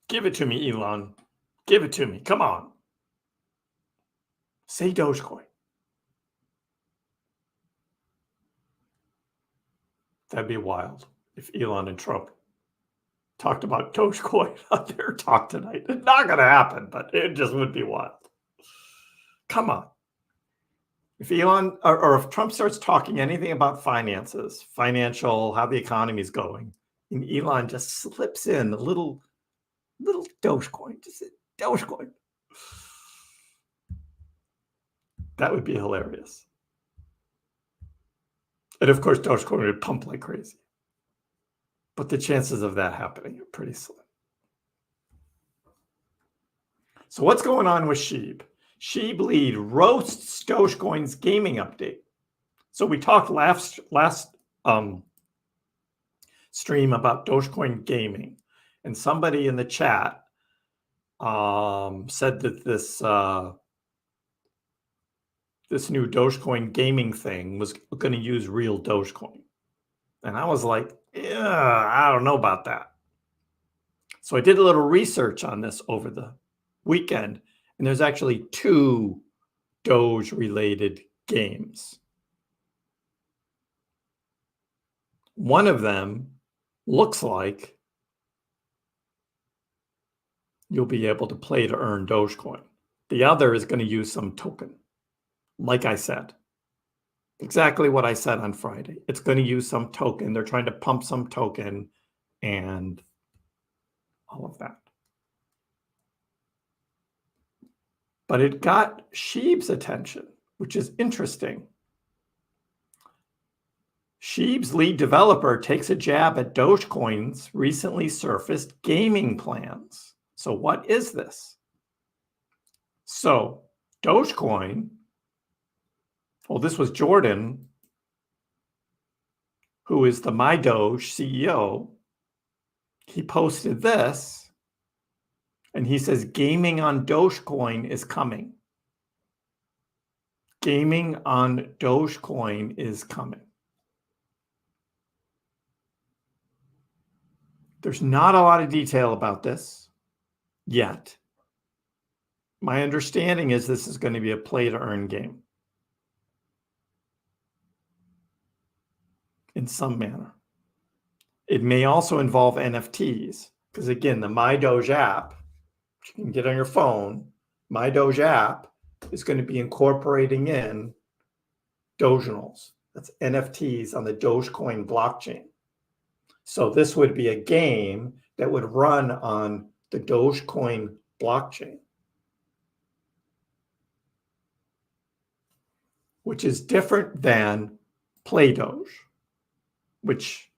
Give it to me, Elon. Give it to me. Come on. Say Dogecoin. That'd be wild if Elon and Trump talked about Dogecoin on their talk tonight. It's not going to happen, but it just would be wild. Come on. If Elon or if Trump starts talking anything about finances, financial, how the economy's going, and Elon just slips in a little Dogecoin, just a Dogecoin, that would be hilarious. And of course, Dogecoin would pump like crazy. But the chances of that happening are pretty slim. So what's going on with Sheeb? Sheeb lead roasts Dogecoin's gaming update. So we talked last stream about Dogecoin gaming, and somebody in the chat said that this this new Dogecoin gaming thing was going to use real Dogecoin. And I was like, yeah, I don't know about that. So I did a little research on this over the weekend, and there's actually 2 Doge related games. One of them looks like you'll be able to play to earn Dogecoin. The other is going to use some token. Like I said, exactly what I said on Friday. It's going to use some token. They're trying to pump some token and all of that. But it got Sheeb's attention, which is interesting. Sheeb's lead developer takes a jab at Dogecoin's recently surfaced gaming plans. So what is this? So Dogecoin, well, this was Jordan, who is the MyDoge CEO. He posted this, and he says gaming on Dogecoin is coming. Gaming on Dogecoin is coming. There's not a lot of detail about this yet. My understanding is this is going to be a play to earn game in some manner. It may also involve NFTs, because again, the MyDoge app, which you can get on your phone, MyDoge app is going to be incorporating in Dogenals. That's NFTs on the Dogecoin blockchain. So this would be a game that would run on the Dogecoin blockchain, which is different than PlayDoge, which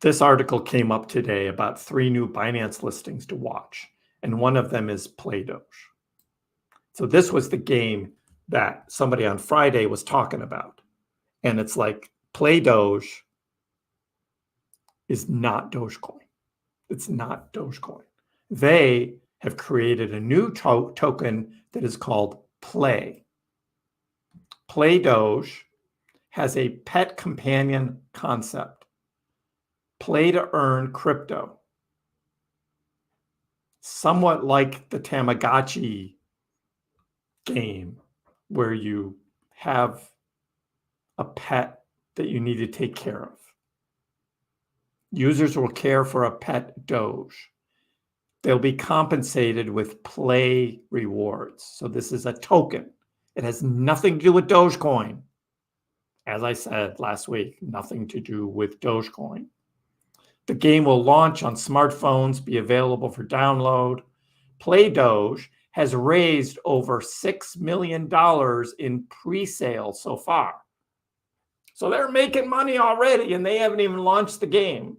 this article came up today about 3 new Binance listings to watch, and one of them is PlayDoge. So this was the game that somebody on Friday was talking about, and it's like PlayDoge is not Dogecoin. It's not Dogecoin. They have created a new token that is called Play. PlayDoge has a pet companion concept. Play to earn crypto. Somewhat like the Tamagotchi game, where you have a pet that you need to take care of. Users will care for a pet Doge. They'll be compensated with play rewards. So this is a token. It has nothing to do with Dogecoin. As I said last week, nothing to do with Dogecoin. The game will launch on smartphones, be available for download. PlayDoge has raised over $6 million in pre-sale so far. So they're making money already, and they haven't even launched the game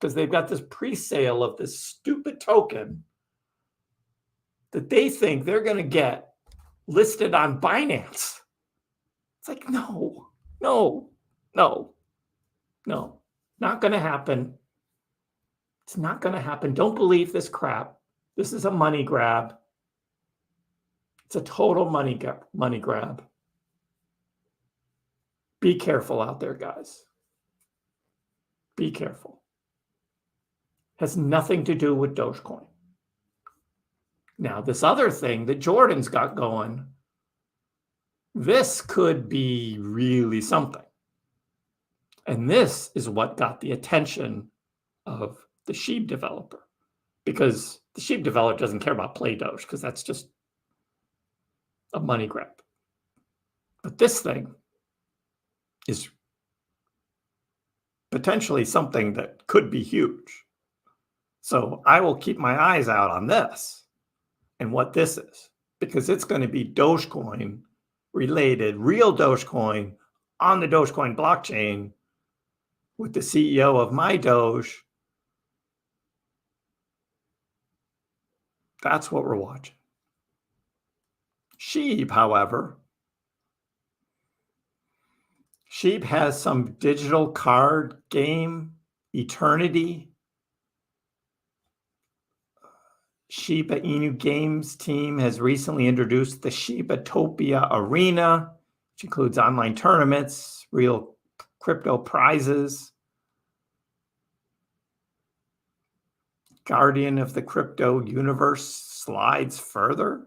because they've got this pre-sale of this stupid token that they think they're going to get listed on Binance. It's like, no, not going to happen. It's not going to happen. Don't believe this crap. This is a money grab. It's a total money grab. Be careful out there, guys. Be careful. Has nothing to do with Dogecoin. Now, this other thing that Jordan's got going, this could be really something. And this is what got the attention of the Sheeb developer, because the Sheeb developer doesn't care about PlayDoge because that's just a money grab. But this thing is potentially something that could be huge. So I will keep my eyes out on this and what this is, because it's going to be Dogecoin related, real Dogecoin on the Dogecoin blockchain with the CEO of MyDoge That's what we're watching. Sheep, however, Sheep has some digital card game, Eternity. Sheep at Inu Games team has recently introduced the Sheepatopia Arena, which includes online tournaments, real crypto prizes. Guardian of the crypto universe slides further.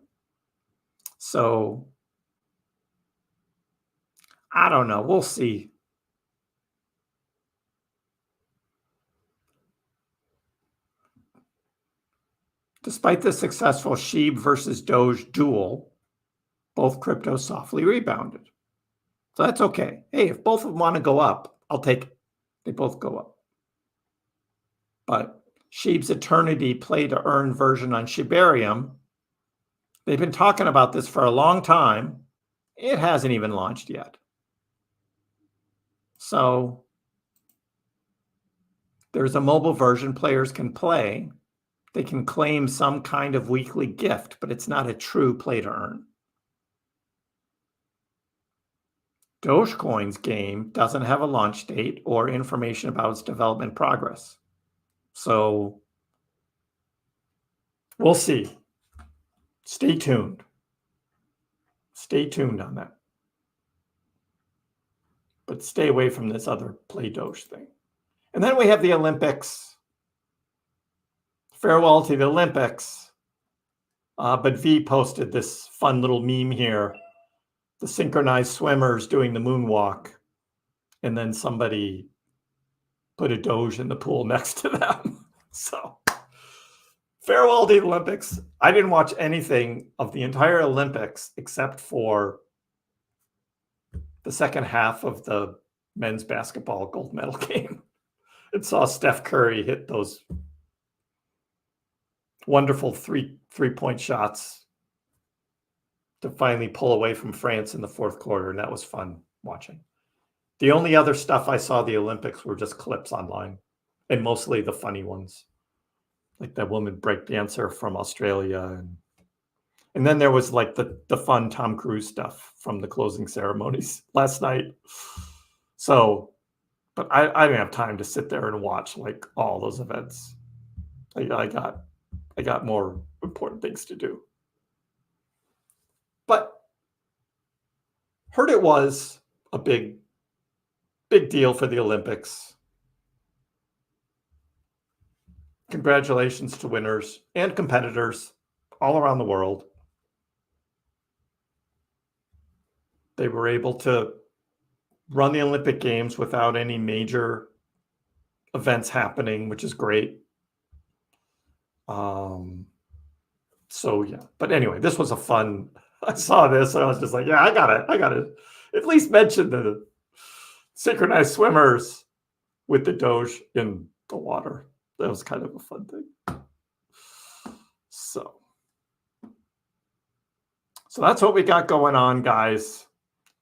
So I don't know. We'll see. Despite the successful Sheep versus Doge duel, both cryptos softly rebounded. So that's okay. Hey, if both of them want to go up, I'll take it. They both go up. But Sheep's Eternity play to earn version on Shibarium, they've been talking about this for a long time. It hasn't even launched yet. So there's a mobile version players can play. They can claim some kind of weekly gift, but it's not a true play to earn. Dogecoin's game doesn't have a launch date or information about its development progress. So we'll see. Stay tuned. Stay tuned on that. But stay away from this other play Doge thing. And then we have the Olympics. Farewell to the Olympics. But V posted this fun little meme here. The synchronized swimmers doing the moonwalk. And then somebody put a Doge in the pool next to them. So farewell to the Olympics. I didn't watch anything of the entire Olympics except for the second half of the men's basketball gold medal game. And saw Steph Curry hit those wonderful three-point shots to finally pull away from France in the fourth quarter. And that was fun watching. The only other stuff I saw the Olympics were just clips online, and mostly the funny ones, like that woman breakdancer from Australia. And then there was like the fun Tom Cruise stuff from the closing ceremonies last night. So, but I didn't have time to sit there and watch like all those events. I got more important things to do. But heard it was a big deal for the Olympics. Congratulations to winners and competitors all around the world. They were able to run the Olympic Games without any major events happening, which is great. So yeah, but anyway, this was a fun. I saw this and I was just like, yeah, I gotta at least mention the synchronized swimmers with the Doge in the water. That was kind of a fun thing. So that's what we got going on, guys,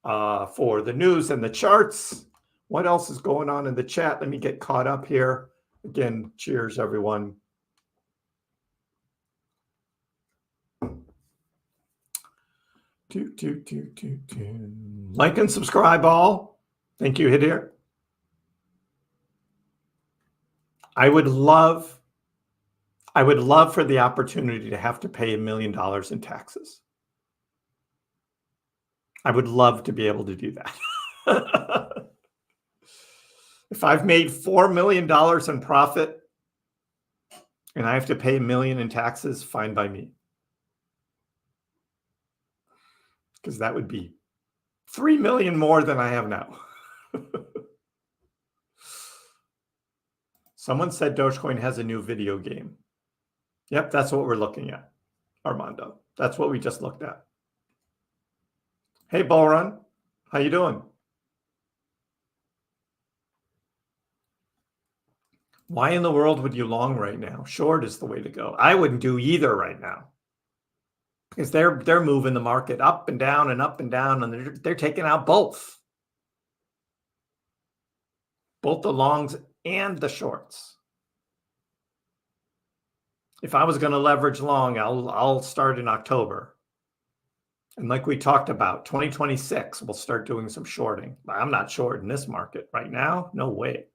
for the news and the charts. What else is going on in the chat? Let me get caught up here. Again, cheers, everyone. Like and subscribe all. Thank you, Hidir. I would love for the opportunity to have to pay $1 million in taxes. I would love to be able to do that. If I've made $4 million in profit and I have to pay $1 million in taxes, fine by me. Because that would be $3 million more than I have now. Someone said Dogecoin has a new video game. Yep, that's what we're looking at, Armando. That's what we just looked at. Hey, Ballrun, how you doing? Why in the world would you long right now? Short is the way to go. I wouldn't do either right now. Because they're moving the market up and down, and they're taking out both the longs and the shorts. If I was going to leverage long, I'll start in October. And like we talked about, 2026, we'll start doing some shorting. I'm not short in this market right now. No way.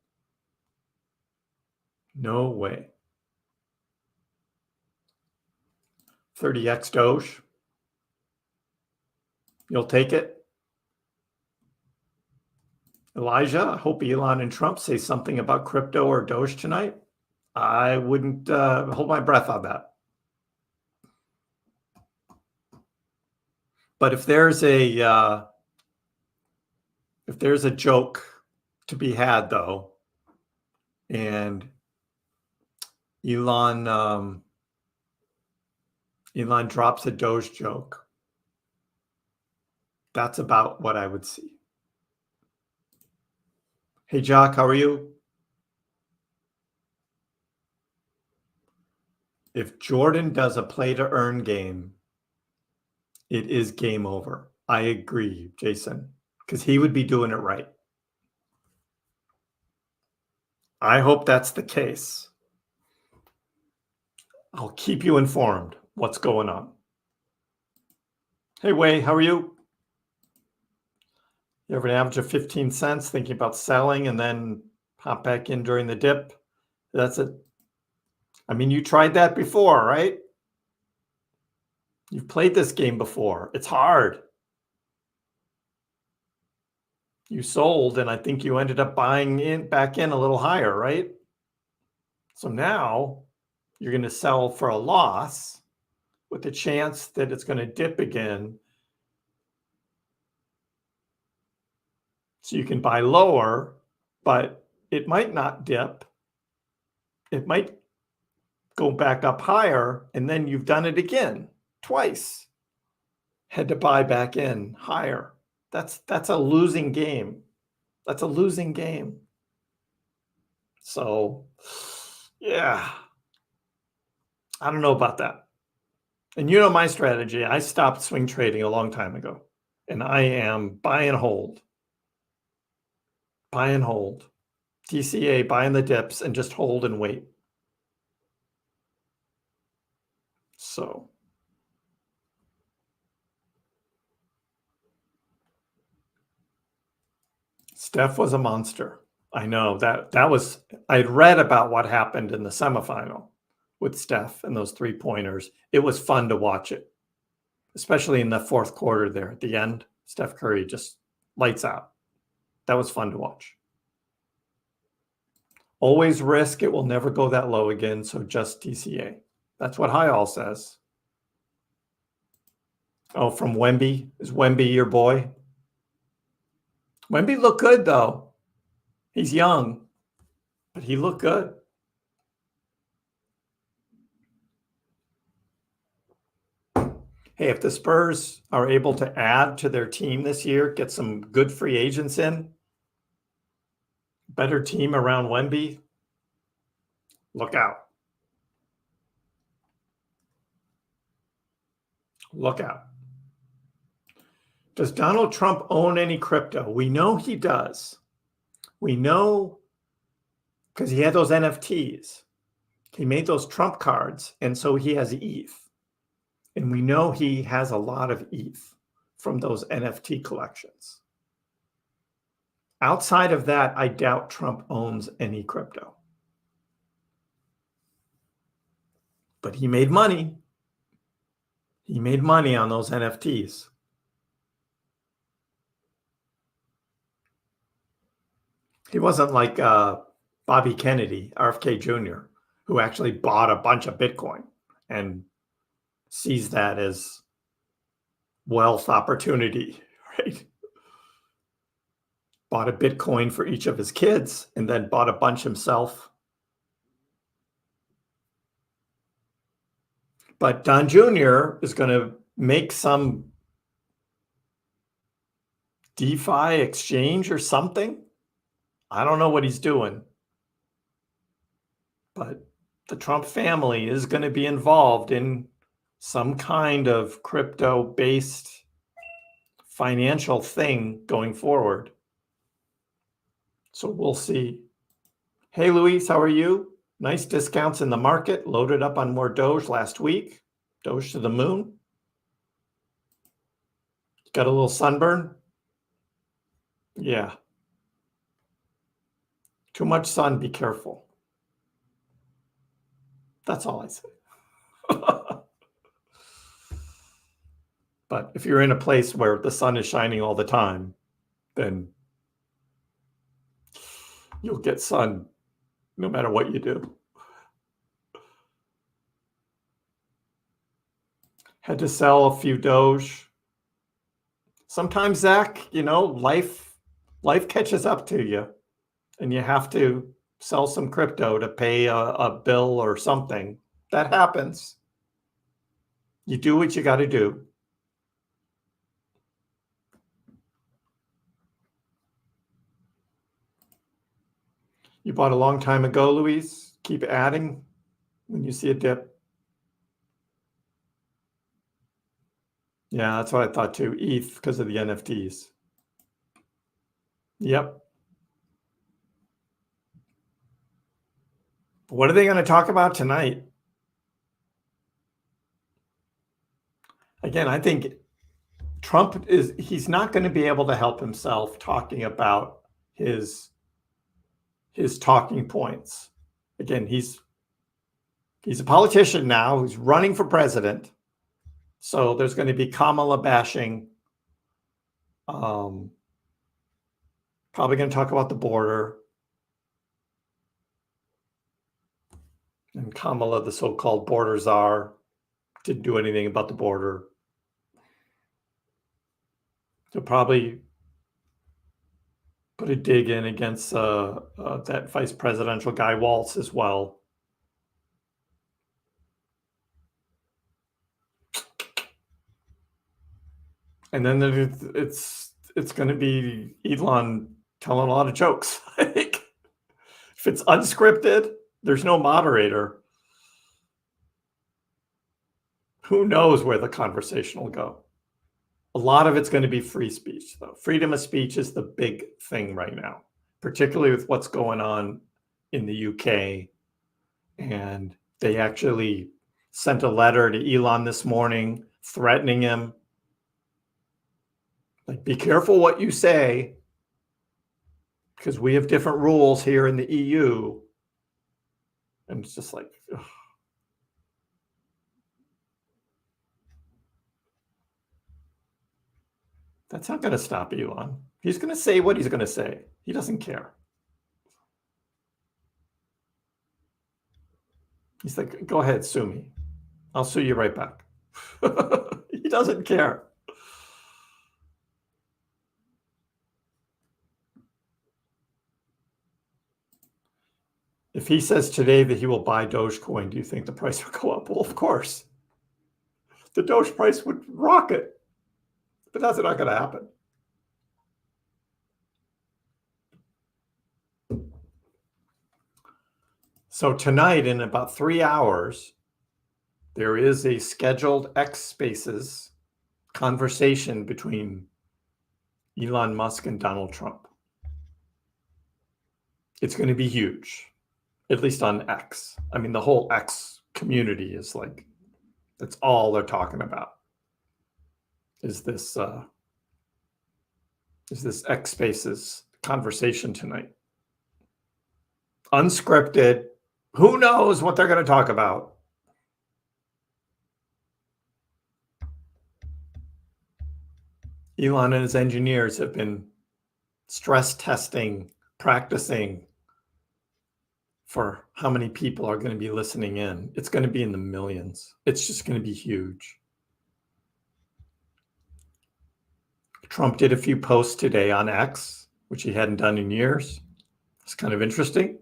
No way. 30x Doge. You'll take it? Elijah, I hope Elon and Trump say something about crypto or Doge tonight. I wouldn't hold my breath on that. But if there's a joke to be had, though, and Elon drops a Doge joke, that's about what I would see. Hey, Jock, how are you? If Jordan does a play to earn game, it is game over. I agree, Jason, because he would be doing it right. I hope that's the case. I'll keep you informed what's going on. Hey, Wei, how are you? You have an average of 15 cents thinking about selling and then pop back in during the dip? That's it. I mean, you tried that before, right? You've played this game before. It's hard. You sold, and I think you ended up buying back in a little higher, right? So now you're going to sell for a loss with the chance that it's going to dip again. So you can buy lower, but it might not dip. It might go back up higher, and then you've done it again twice. Had to buy back in higher. That's a losing game. That's a losing game. So, yeah, I don't know about that. And you know my strategy. I stopped swing trading a long time ago, and I am buy and hold. Buy and hold. TCA, buying the dips, and just hold and wait. So Steph was a monster. I know that was, I'd read about what happened in the semifinal with Steph and those 3-pointers. It was fun to watch it, especially in the fourth quarter there at the end. Steph Curry just lights out. That was fun to watch. Always risk. It will never go that low again. So just TCA. That's what Highall says. Oh, from Wemby. Is Wemby your boy? Wemby looked good, though. He's young, but he looked good. Hey, if the Spurs are able to add to their team this year, get some good free agents in, better team around Wemby, look out. Look out. Does Donald Trump own any crypto? We know he does. We know because he had those NFTs. He made those Trump cards, and so he has ETH. And we know he has a lot of ETH from those NFT collections. Outside of that, I doubt Trump owns any crypto. But he made money. He made money on those NFTs. He wasn't like Bobby Kennedy, RFK Jr., who actually bought a bunch of Bitcoin and sees that as wealth opportunity, right? Bought a Bitcoin for each of his kids and then bought a bunch himself. But Don Jr. is going to make some DeFi exchange or something. I don't know what he's doing. But the Trump family is going to be involved in some kind of crypto-based financial thing going forward. So we'll see. Hey, Luis, how are you? Nice discounts in the market, loaded up on more Doge last week. Doge to the moon. Got a little sunburn? Yeah. Too much sun, be careful. That's all I say. But if you're in a place where the sun is shining all the time, then you'll get sun no matter what you do. Had to sell a few Doge. Sometimes, Zach, life catches up to you, and you have to sell some crypto to pay a bill or something. That happens. You do what you got to do. You bought a long time ago, Louise. Keep adding when you see a dip. Yeah, that's what I thought too. ETH because of the NFTs. Yep. What are they going to talk about tonight? Again, I think Trump he's not going to be able to help himself talking about his talking points. Again, he's a politician now who's running for president. So there's going to be Kamala bashing. Probably going to talk about the border. And Kamala, the so-called border czar, didn't do anything about the border. He'll probably put a dig in against that vice presidential guy Waltz as well. And then it's going to be Elon telling a lot of jokes. Like, if it's unscripted, there's no moderator. Who knows where the conversation will go? A lot of it's going to be free speech, though. Freedom of speech is the big thing right now, particularly with what's going on in the UK. And they actually sent a letter to Elon this morning threatening him. Like, be careful what you say, because we have different rules here in the EU. And it's just like, ugh. That's not going to stop Elon. He's going to say what he's going to say. He doesn't care. He's like, go ahead, sue me. I'll sue you right back. He doesn't care. If he says today that he will buy Dogecoin, do you think the price will go up? Well, of course. The Doge price would rocket. But that's not going to happen. So tonight, in about 3 hours, there is a scheduled X Spaces conversation between Elon Musk and Donald Trump. It's going to be huge, at least on X. I mean, the whole X community is like, that's all they're talking about. Is this X Spaces conversation tonight. Unscripted. Who knows what they're going to talk about? Elon and his engineers have been stress testing, practicing for how many people are going to be listening in. It's going to be in the millions. It's just going to be huge. Trump did a few posts today on X, which he hadn't done in years. It's kind of interesting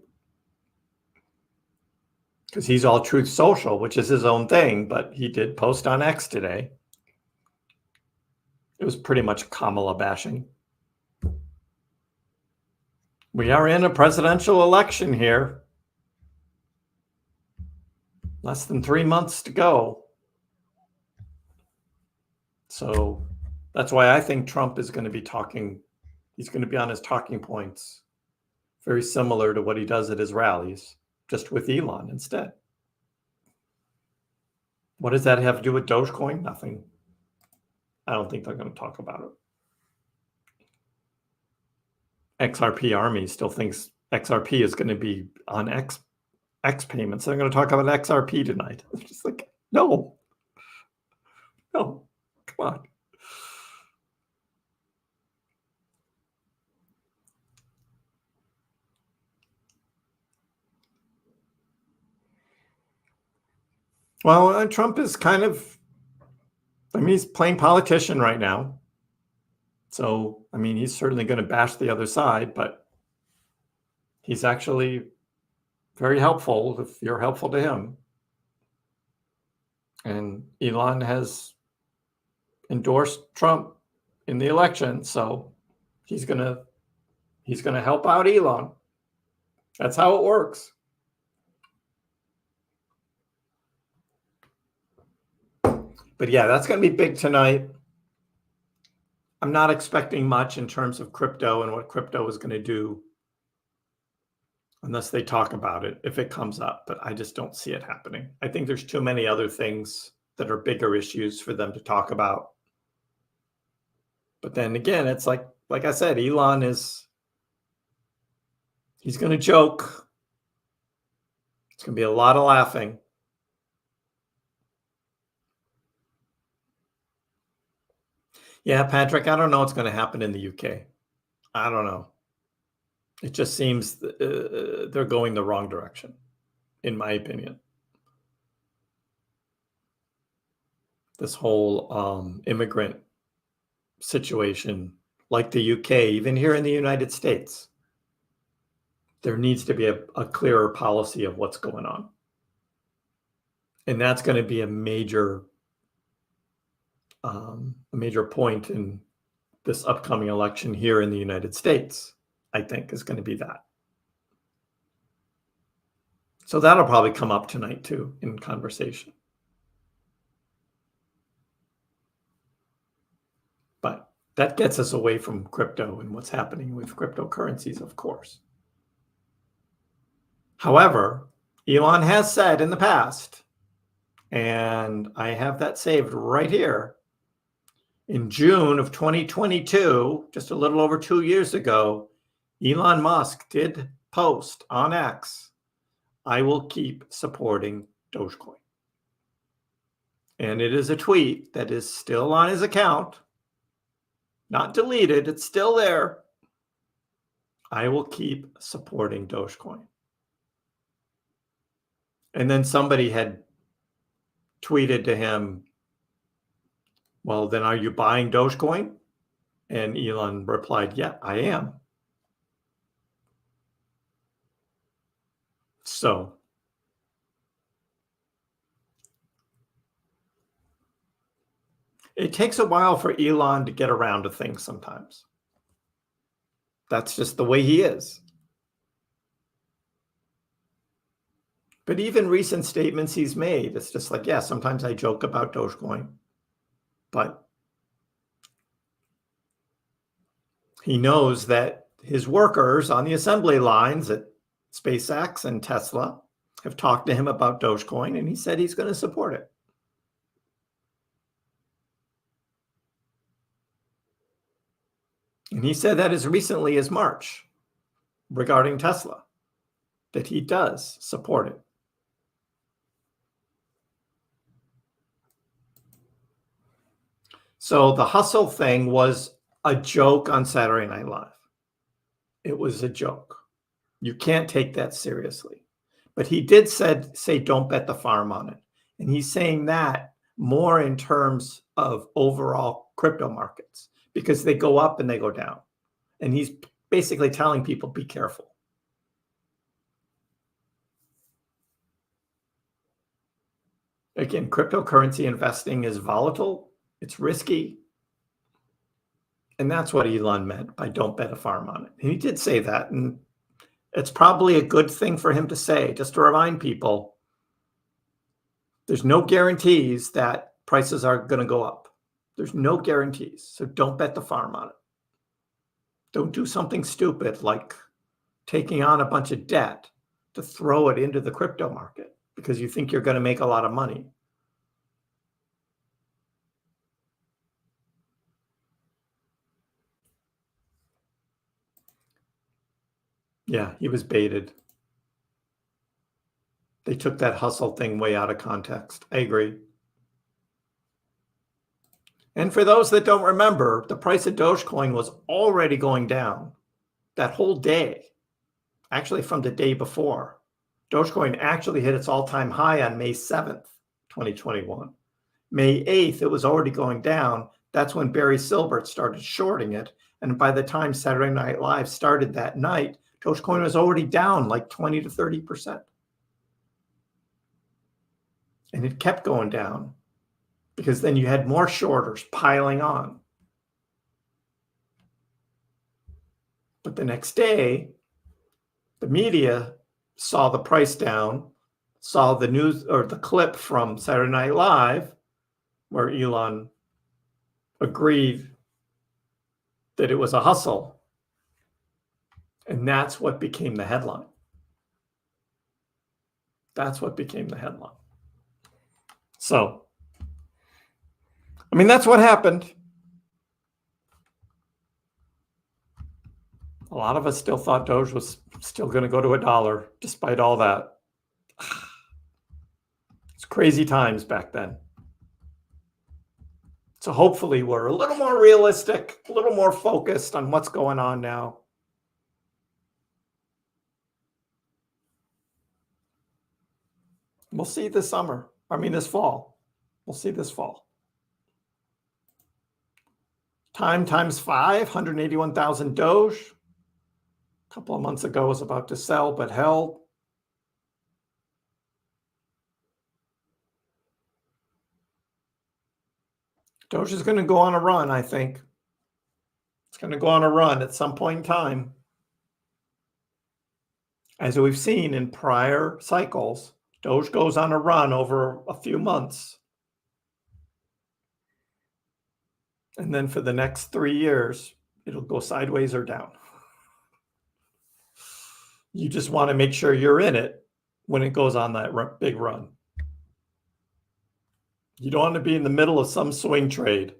because he's all Truth Social, which is his own thing, but he did post on X today. It was pretty much Kamala bashing. We are in a presidential election here. Less than 3 months to go. So that's why I think Trump is going to be talking. He's going to be on his talking points, very similar to what he does at his rallies. just with Elon instead. What does that have to do with Dogecoin? Nothing. I don't think they're going to talk about it. XRP Army still thinks XRP is going to be on X payments. They're going to talk about XRP tonight. It's just like, no, come on. Well, Trump is kind of, he's playing politician right now. So, he's certainly going to bash the other side, but he's actually very helpful if you're helpful to him. And Elon has endorsed Trump in the election, so he's going to help out Elon. That's how it works. But yeah, that's going to be big tonight. I'm not expecting much in terms of crypto and what crypto is going to do unless they talk about it, if it comes up. But I just don't see it happening. I think there's too many other things that are bigger issues for them to talk about. But then again, it's like I said, Elon he's going to joke. It's going to be a lot of laughing. Yeah, Patrick, I don't know what's going to happen in the UK. I don't know. It just seems they're going the wrong direction, in my opinion. This whole immigrant situation, like the UK, even here in the United States, there needs to be a clearer policy of what's going on. And that's going to be a major point in this upcoming election here in the United States, I think, is going to be that. So that'll probably come up tonight too in conversation. But that gets us away from crypto and what's happening with cryptocurrencies, of course. However, Elon has said in the past, and I have that saved right here, in June of 2022, just a little over 2 years ago, Elon Musk did post on X, "I will keep supporting Dogecoin." And it is a tweet that is still on his account, not deleted, it's still there. "I will keep supporting Dogecoin." And then somebody had tweeted to him, "Well, then are you buying Dogecoin?" And Elon replied, "Yeah, I am." So it takes a while for Elon to get around to things sometimes. That's just the way he is. But even recent statements he's made, it's just like, yeah, sometimes I joke about Dogecoin, but he knows that his workers on the assembly lines at SpaceX and Tesla have talked to him about Dogecoin, and he said he's going to support it. And he said that as recently as March regarding Tesla, that he does support it. So the hustle thing was a joke on Saturday Night Live. It was a joke. You can't take that seriously. But he did say don't bet the farm on it. And he's saying that more in terms of overall crypto markets, because they go up and they go down. And he's basically telling people, be careful. Again, cryptocurrency investing is volatile. It's risky. And that's what Elon meant by don't bet a farm on it. And he did say that. And it's probably a good thing for him to say, just to remind people, there's no guarantees that prices are going to go up. There's no guarantees. So don't bet the farm on it. Don't do something stupid like taking on a bunch of debt to throw it into the crypto market because you think you're going to make a lot of money. Yeah, he was baited. They took that hustle thing way out of context. I agree. And for those that don't remember, the price of Dogecoin was already going down that whole day, actually from the day before. Dogecoin actually hit its all-time high on May 7th, 2021. May 8th, it was already going down. That's when Barry Silbert started shorting it. And by the time Saturday Night Live started that night, Dogecoin was already down like 20 to 30%. And it kept going down because then you had more shorters piling on. But the next day, the media saw the price down, saw the news or the clip from Saturday Night Live where Elon agreed that it was a hustle. And that's what became the headline. That's what became the headline. So, I mean, that's what happened. A lot of us still thought Doge was still going to go to $1 despite all that. It's crazy times back then. So hopefully we're a little more realistic, a little more focused on what's going on now. We'll see this summer. I mean, this fall. We'll see this fall. Time times 5, 181,000 Doge. A couple of months ago was about to sell, but held. Doge is going to go on a run, I think. It's going to go on a run at some point in time. As we've seen in prior cycles, Doge goes on a run over a few months. And then for the next 3 years, it'll go sideways or down. You just want to make sure you're in it when it goes on that big run. You don't want to be in the middle of some swing trade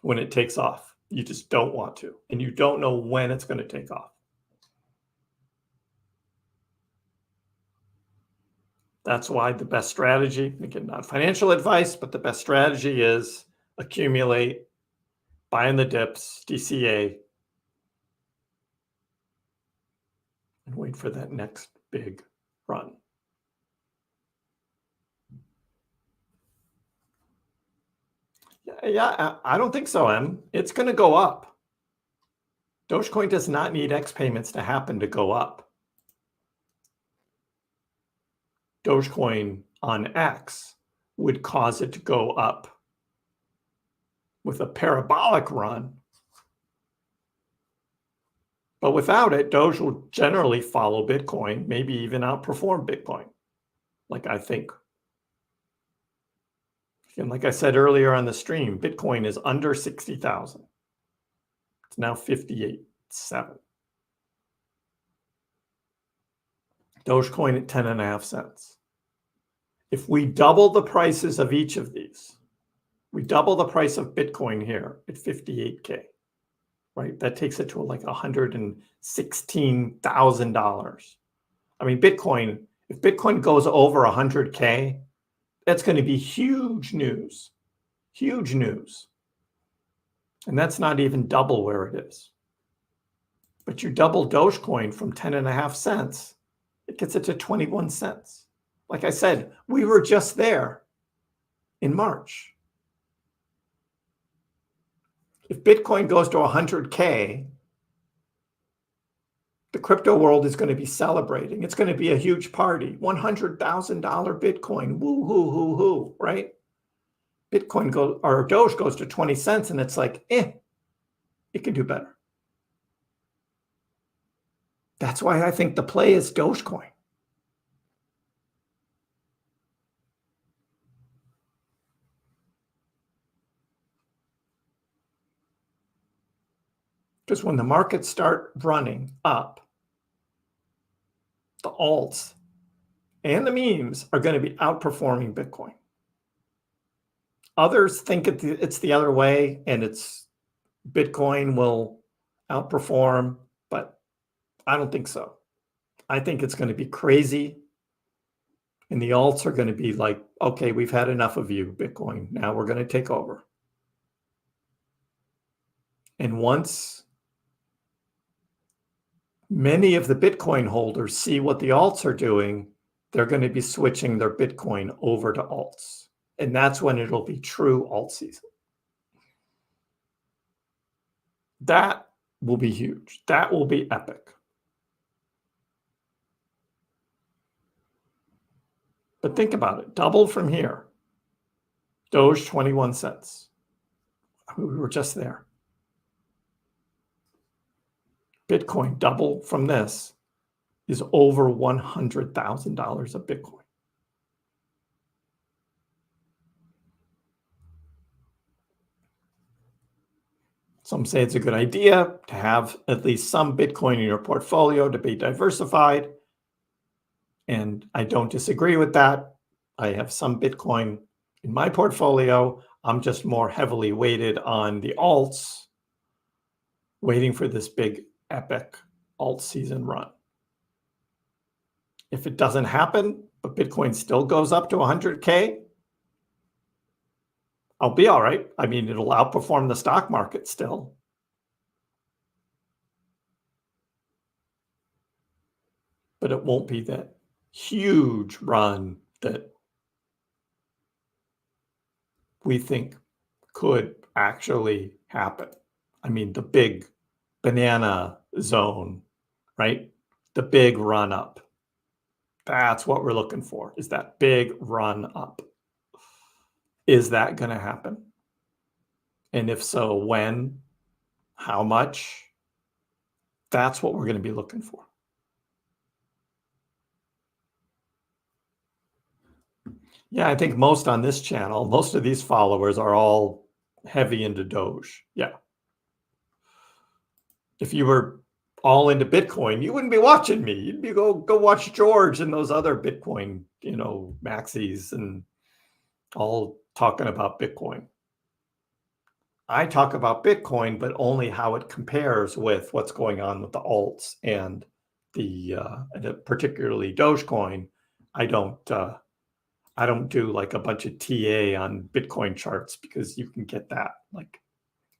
when it takes off. You just don't want to. And you don't know when it's going to take off. That's why the best strategy, again, not financial advice, but the best strategy is accumulate, buy in the dips, DCA, and wait for that next big run. Yeah, I don't think so, Em. It's going to go up. Dogecoin does not need X payments to happen to go up. Dogecoin on X would cause it to go up with a parabolic run. But without it, Doge will generally follow Bitcoin, maybe even outperform Bitcoin, like I think. And like I said earlier on the stream, Bitcoin is under 60,000. It's now 58.7. Dogecoin at 10.5 cents. If we double the prices of each of these, we double the price of Bitcoin here at 58K, right? That takes it to like $116,000. I mean, Bitcoin, if Bitcoin goes over 100K, that's going to be huge news, huge news. And that's not even double where it is. But you double Dogecoin from 10.5 cents, it gets it to 21 cents. Like I said, we were just there in March. If Bitcoin goes to 100K, the crypto world is going to be celebrating. It's going to be a huge party. $100,000 Bitcoin. Woo hoo hoo hoo, right? Bitcoin goes, or Doge goes to 20 cents and it's like, it can do better. That's why I think the play is Dogecoin. Because when the markets start running up, the alts and the memes are going to be outperforming Bitcoin. Others think it's the other way, and it's Bitcoin will outperform, but I don't think so. I think it's going to be crazy, and the alts are going to be like, okay, we've had enough of you, Bitcoin. Now we're going to take over. And once many of the Bitcoin holders see what the alts are doing, they're going to be switching their Bitcoin over to alts. And that's when it'll be true alt season. That will be huge. That will be epic. But think about it. Double from here. Doge, 21 cents. We were just there. Bitcoin, double from this, is over $100,000 of Bitcoin. Some say it's a good idea to have at least some Bitcoin in your portfolio to be diversified. And I don't disagree with that. I have some Bitcoin in my portfolio. I'm just more heavily weighted on the alts, waiting for this big epic alt season run. If it doesn't happen, but Bitcoin still goes up to 100K, I'll be all right. I mean, it'll outperform the stock market still. But it won't be that huge run that we think could actually happen. I mean, the big banana zone, right? The big run up. That's what we're looking for, is that big run up. Is that going to happen? And if so, when? How much? That's what we're going to be looking for. Yeah, I think most on this channel, most of these followers are all heavy into Doge. Yeah. If you were all into Bitcoin, you wouldn't be watching me. You'd be go watch George and those other Bitcoin, maxis and all talking about Bitcoin. I talk about Bitcoin, but only how it compares with what's going on with the alts and the particularly Dogecoin. I don't do like a bunch of TA on Bitcoin charts, because you can get that like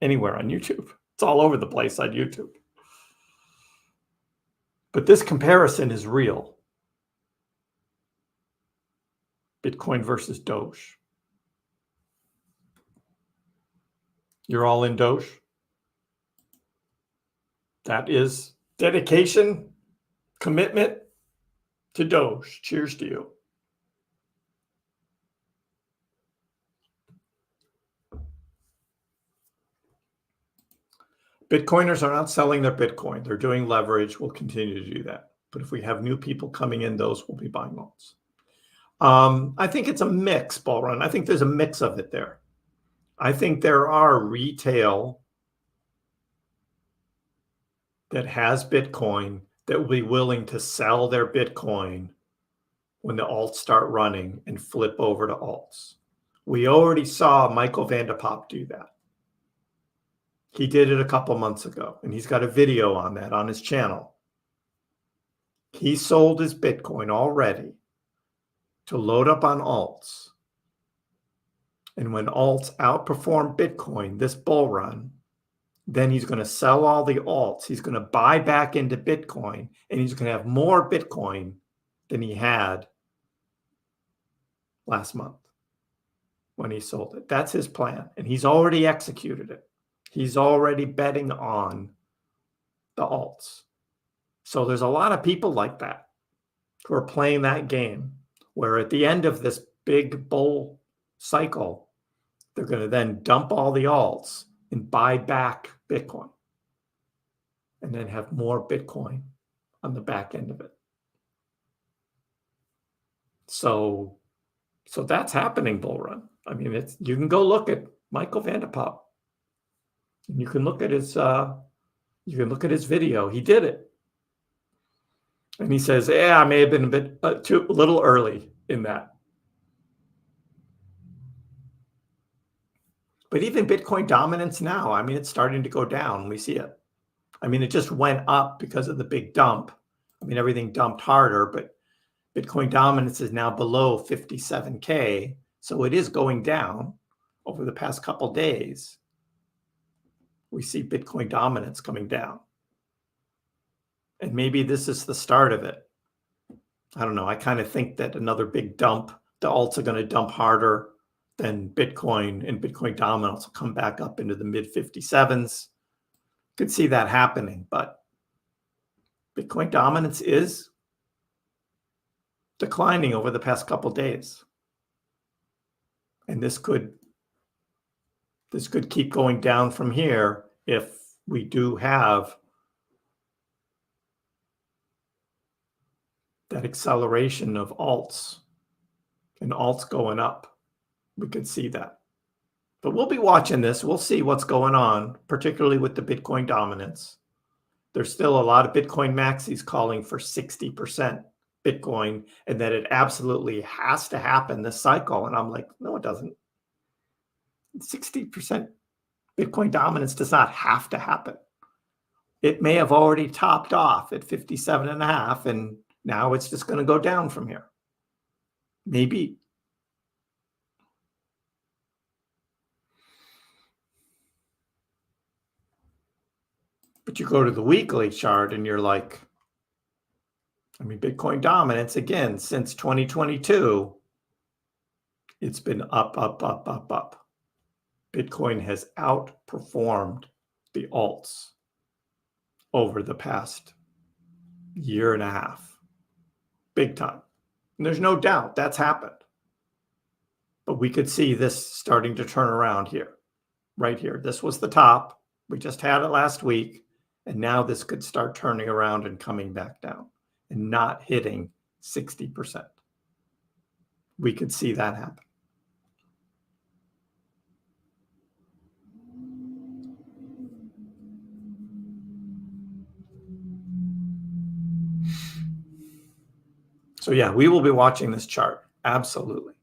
anywhere on YouTube. It's all over the place on YouTube. But this comparison is real. Bitcoin versus Doge. You're all in Doge? That is dedication, commitment to Doge. Cheers to you. Bitcoiners are not selling their Bitcoin. They're doing leverage. We'll continue to do that. But if we have new people coming in, those will be buying alts. I think it's a mix, Bull Run. I think there's a mix of it there. I think there are retail that has Bitcoin that will be willing to sell their Bitcoin when the alts start running and flip over to alts. We already saw Michael Vanderpop do that. He did it a couple months ago, and he's got a video on that on his channel. He sold his Bitcoin already to load up on alts. And when alts outperform Bitcoin this bull run, then he's going to sell all the alts. He's going to buy back into Bitcoin, and he's going to have more Bitcoin than he had last month when he sold it. That's his plan, and he's already executed it. He's already betting on the alts. So there's a lot of people like that who are playing that game, where at the end of this big bull cycle, they're going to then dump all the alts and buy back Bitcoin, and then have more Bitcoin on the back end of it. So that's happening, bull run. I mean, you can go look at Michael Vanderpop, and you can look at his video. He did it. And he says, yeah, I may have been a little early in that. But even Bitcoin dominance now, I mean, it's starting to go down. We see it. I mean, it just went up because of the big dump. I mean, everything dumped harder, but Bitcoin dominance is now below 57K. So it is going down over the past couple days. We see Bitcoin dominance coming down. And maybe this is the start of it. I don't know. I kind of think that another big dump, the alts are going to dump harder than Bitcoin, and Bitcoin dominance will come back up into the mid 57s. Could see that happening, but Bitcoin dominance is declining over the past couple days. And this could keep going down from here if we do have that acceleration of alts and alts going up. We could see that. But we'll be watching this. We'll see what's going on, particularly with the Bitcoin dominance. There's still a lot of Bitcoin maxis calling for 60% Bitcoin and that it absolutely has to happen this cycle. And I'm like, no, it doesn't. 60% Bitcoin dominance does not have to happen. It may have already topped off at 57.5, and now it's just going to go down from here. Maybe. But you go to the weekly chart and you're like, I mean, Bitcoin dominance, again, since 2022, it's been up, up, up, up, up. Bitcoin has outperformed the alts over the past year and a half. Big time. And there's no doubt that's happened. But we could see this starting to turn around here, right here. This was the top. We just had it last week. And now this could start turning around and coming back down and not hitting 60%. We could see that happen. So yeah, we will be watching this chart. Absolutely.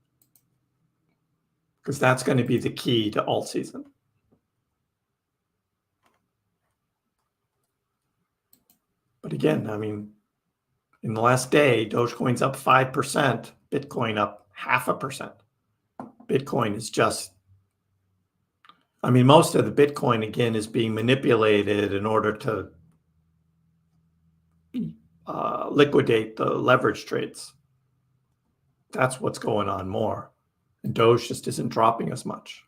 Because that's going to be the key to alt season. But again, I mean, in the last day, Dogecoin's up 5%, Bitcoin up 0.5%. Bitcoin is just, I mean, most of the Bitcoin, again, is being manipulated in order to liquidate the leverage trades. That's what's going on more. And Doge just isn't dropping as much.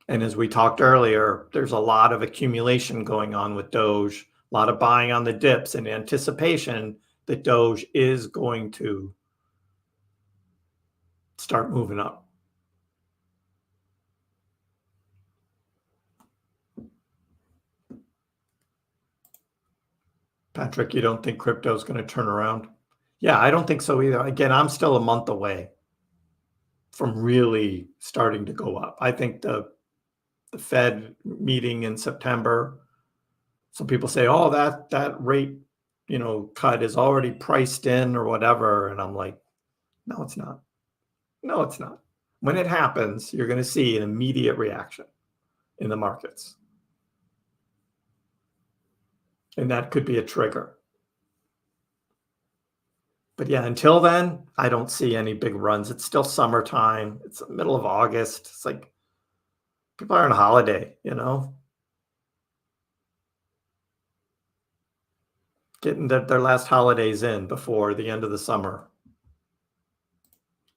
And as we talked earlier, there's a lot of accumulation going on with Doge, a lot of buying on the dips in anticipation that Doge is going to start moving up. Patrick, you don't think crypto is going to turn around? Yeah, I don't think so either. Again, I'm still a month away from really starting to go up. I think the Fed meeting in September, some people say, oh, that rate, cut is already priced in or whatever. And I'm like, no, it's not. No, it's not. When it happens, you're going to see an immediate reaction in the markets. And that could be a trigger. But yeah, until then, I don't see any big runs. It's still summertime. It's the middle of August. It's like people are on holiday, getting their last holidays in before the end of the summer.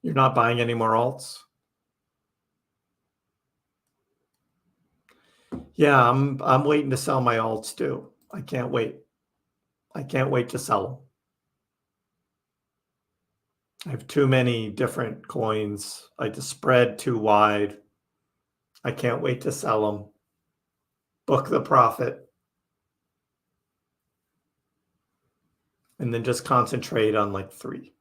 You're not buying any more alts? Yeah, I'm waiting to sell my alts too. I can't wait. I can't wait to sell them. I have too many different coins. I just spread too wide. I can't wait to sell them. Book the profit. And then just concentrate on like 3.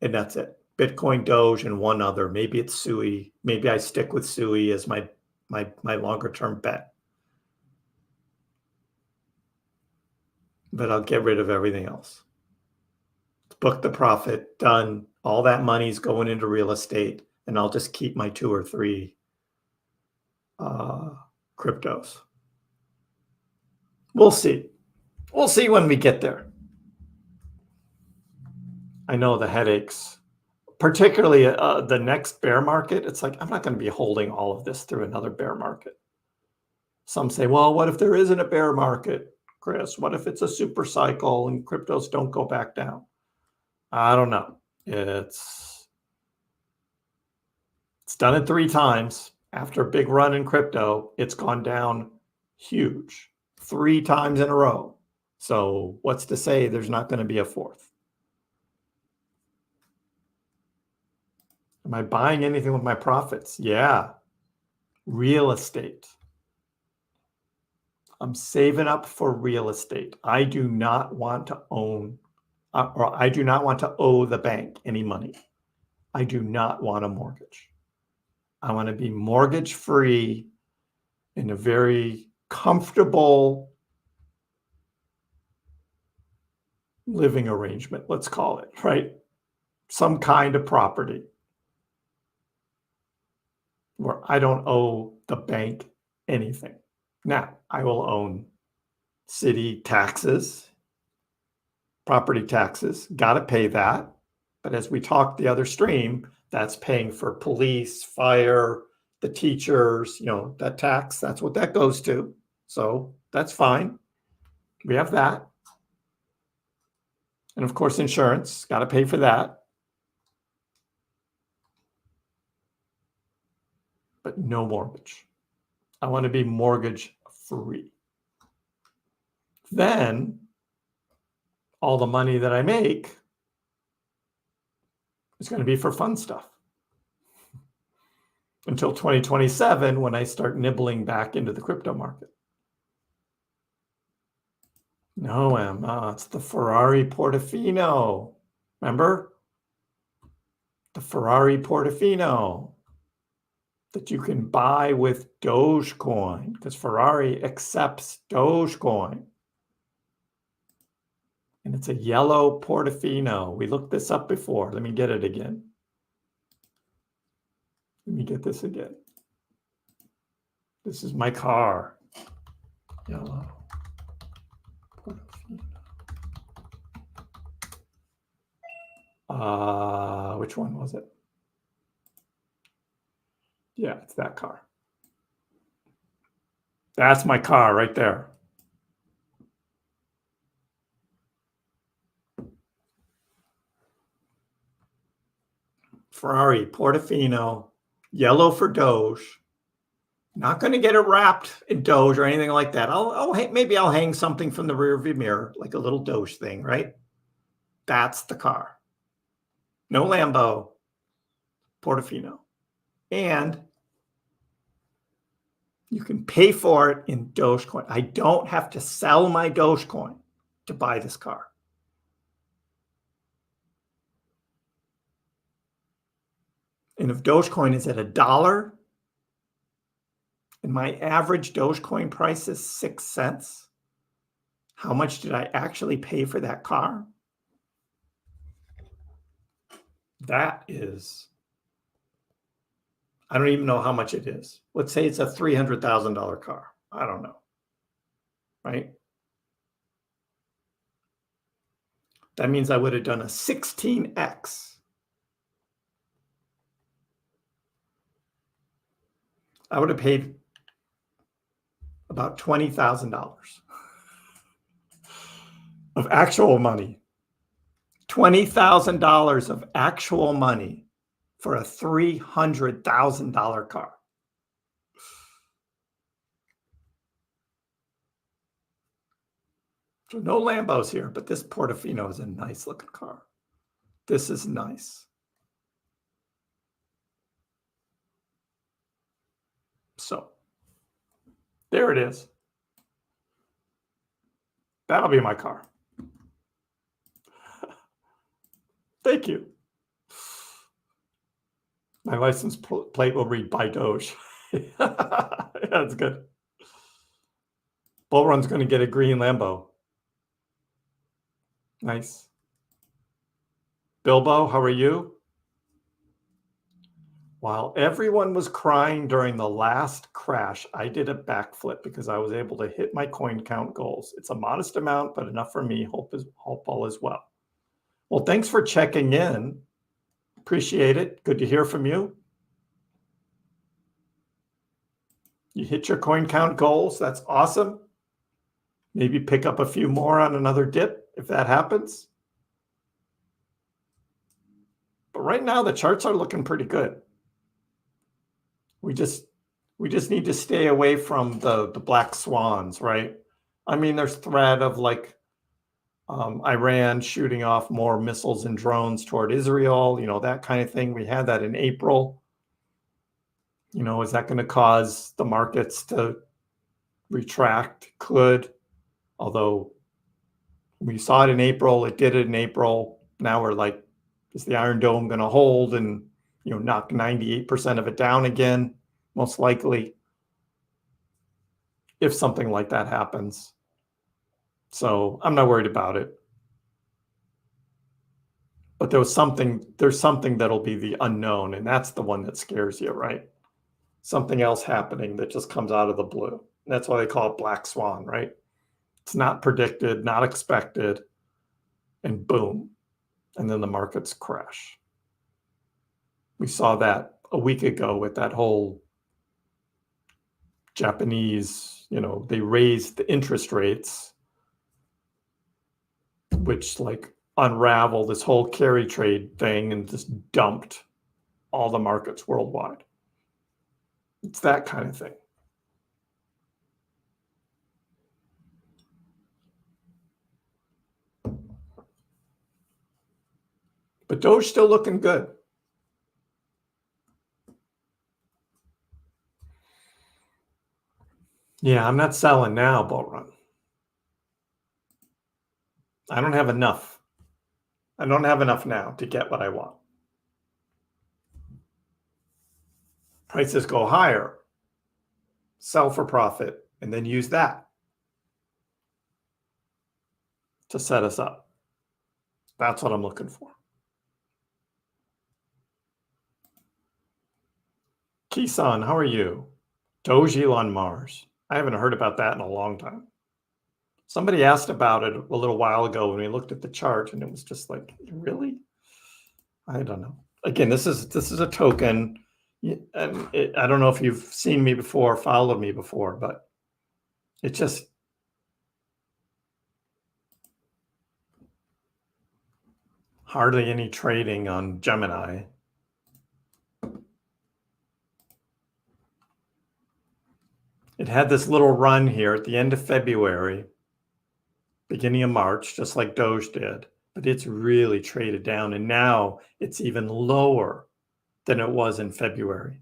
And that's it. Bitcoin, Doge, and one other. Maybe it's Sui. Maybe I stick with Sui as my longer term bet. But I'll get rid of everything else. book the profit, done. All that money's going into real estate, and I'll just keep my 2 or 3 cryptos. We'll see. We'll see when we get there. I know the headaches, particularly the next bear market. It's like, I'm not going to be holding all of this through another bear market. Some say, well, what if there isn't a bear market, Kriss? What if it's a super cycle and cryptos don't go back down? I don't know. It's done it 3 times. After a big run in crypto, it's gone down huge 3 times in a row. So what's to say there's not going to be a 4th? Am I buying anything with my profits? Yeah. Real estate. I'm saving up for real estate. I do not want to own, or I do not want to owe the bank any money. I do not want a mortgage. I want to be mortgage free in a very comfortable living arrangement, let's call it, right? Some kind of property where I don't owe the bank anything. Now, I will own city taxes, property taxes, got to pay that. But as we talked the other stream, that's paying for police, fire, the teachers, that tax, that's what that goes to. So that's fine. We have that. And of course, insurance, got to pay for that. But no mortgage. I want to be mortgage free. Then all the money that I make is going to be for fun stuff. Until 2027, when I start nibbling back into the crypto market. No, Emma, it's the Ferrari Portofino. Remember? The Ferrari Portofino that you can buy with Dogecoin, because Ferrari accepts Dogecoin. And it's a yellow Portofino. We looked this up before. Let me get it again. Let me get this again. This is my car. Yellow Portofino. Which one was it? Yeah, it's that car. That's my car right there. Ferrari Portofino, yellow for Doge. Not going to get it wrapped in Doge or anything like that. Maybe I'll hang something from the rear view mirror, like a little Doge thing, right? That's the car. No Lambo, Portofino. And you can pay for it in Dogecoin. I don't have to sell my Dogecoin to buy this car. And if Dogecoin is at $1 and my average Dogecoin price is 6 cents, how much did I actually pay for that car? That is, I don't even know how much it is. Let's say it's a $300,000 car. I don't know, right? That means I would have done a 16x. I would have paid about $20,000 of actual money. $20,000 of actual money for a $300,000 car. So no Lambos here, but this Portofino is a nice looking car. This is nice. So there it is. That'll be my car. Thank you. My license plate will read by Doge. That's good. Bull Run's going to get a green Lambo. Nice. Bilbo, how are you? While everyone was crying during the last crash, I did a backflip because I was able to hit my coin count goals. It's a modest amount, but enough for me. Hope all is well. Well, thanks for checking in. Appreciate it. Good to hear from you. You hit your coin count goals. That's awesome. Maybe pick up a few more on another dip if that happens. But right now, the charts are looking pretty good. We just need to stay away from the black swans, right? I mean, there's threat of like Iran shooting off more missiles and drones toward Israel, that kind of thing. We had that in April. Is that going to cause the markets to retract? Could, although we saw it in April, it did it in April. Now we're like, is the Iron Dome going to hold and knock 98% of it down again? Most likely, if something like that happens. So I'm not worried about it. But there's something that'll be the unknown, and that's the one that scares you, right? Something else happening that just comes out of the blue. That's why they call it black swan, right? It's not predicted, not expected, and boom. And then the markets crash. We saw that a week ago with that whole Japanese, they raised the interest rates, which like unraveled this whole carry trade thing and just dumped all the markets worldwide. It's that kind of thing. But Doge still looking good. Yeah, I'm not selling now, bull run. I don't have enough. I don't have enough now to get what I want. Prices go higher, sell for profit, and then use that to set us up. That's what I'm looking for. Kisan, how are you? Doge on Mars. I haven't heard about that in a long time. Somebody asked about it a little while ago when we looked at the chart, and it was just like, really? I don't know. Again, this is a token, and I don't know if you've seen me before, followed me before, but it just hardly any trading on Gemini. It had this little run here at the end of February, beginning of March, just like Doge did, but it's really traded down, and now it's even lower than it was in February.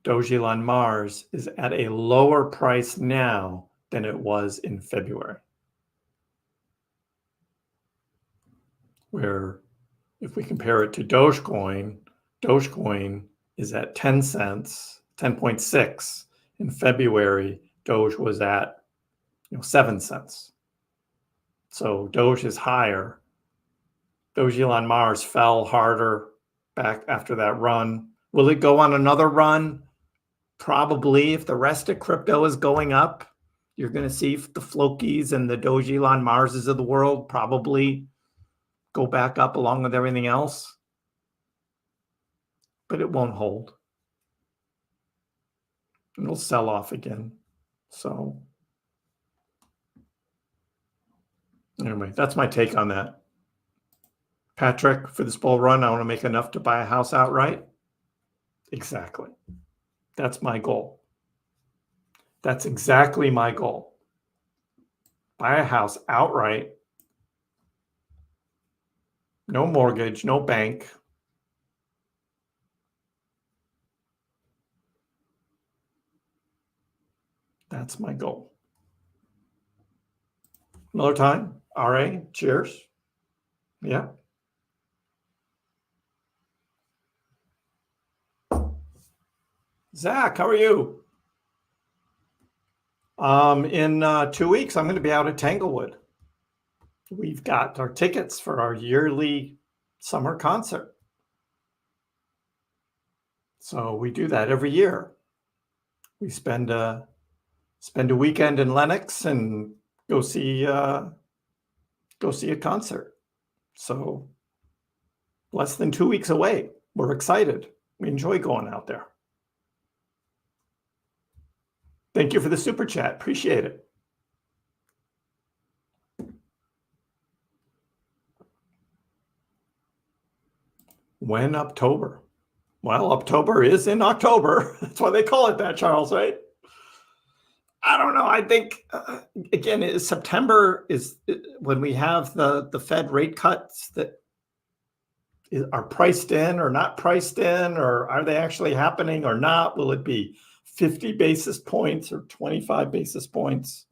Doge on Mars is at a lower price now than it was in February. Where if we compare it to Dogecoin is at 10 cents, 10.6. In February, Doge was at 7 cents. So Doge is higher. Doge on Mars fell harder back after that run. Will it go on another run? Probably. If the rest of crypto is going up, you're going to see the Flokis and the Doge on Marses of the world probably go back up along with everything else. But it won't hold. It'll sell off again. So anyway, that's my take on that. Patrick, for this bull run, I want to make enough to buy a house outright. Exactly. That's my goal. That's exactly my goal. Buy a house outright. No mortgage, no bank. That's my goal. Another time. RA, cheers. Yeah. Zach, how are you? In 2 weeks, I'm going to be out at Tanglewood. we've got our tickets for our yearly summer concert. So we do that every year. We spend a weekend in Lenox and go see a concert. So less than 2 weeks away. We're excited. We enjoy going out there. Thank you for the super chat. Appreciate it. When October? Well, October is in October. That's why they call it that, Charles, right? I don't know. I think, again, September is when we have the Fed rate cuts that are priced in or not priced in, or are they actually happening or not? Will it be 50 basis points or 25 basis points?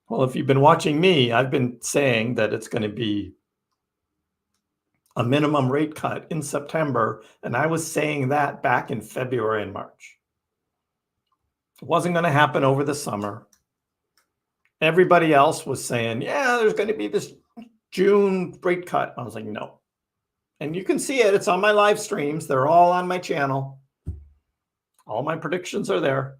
Well, if you've been watching me, I've been saying that it's going to be a minimum rate cut in September, and I was saying that back in February and March. It wasn't going to happen over the summer. Everybody else was saying, yeah, there's going to be this June rate cut. I was like, no. And you can see it. It's on my live streams. They're all on my channel. All my predictions are there.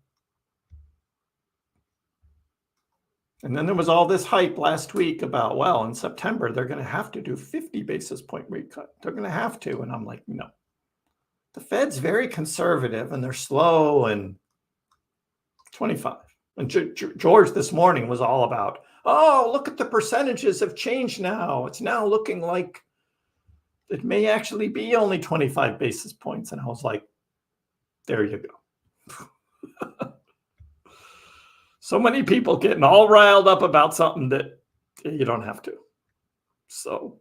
And then there was all this hype last week about, well, in September, they're going to have to do 50 basis point rate cut. They're going to have to. And I'm like, no. The Fed's very conservative and they're slow, and 25. And George this morning was all about, oh, look at the percentages have changed now. It's now looking like it may actually be only 25 basis points. And I was like, there you go. So many people getting all riled up about something that you don't have to. So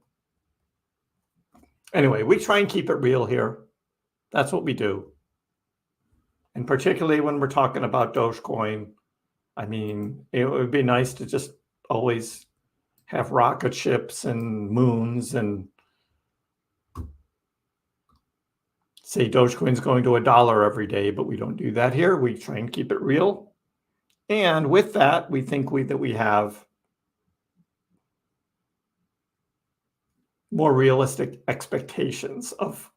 anyway, we try and keep it real here. That's what we do. And particularly when we're talking about Dogecoin, I mean, it would be nice to just always have rocket ships and moons and say Dogecoin's going to $1 every day, but we don't do that here. We try and keep it real. And with that, we think that we have more realistic expectations of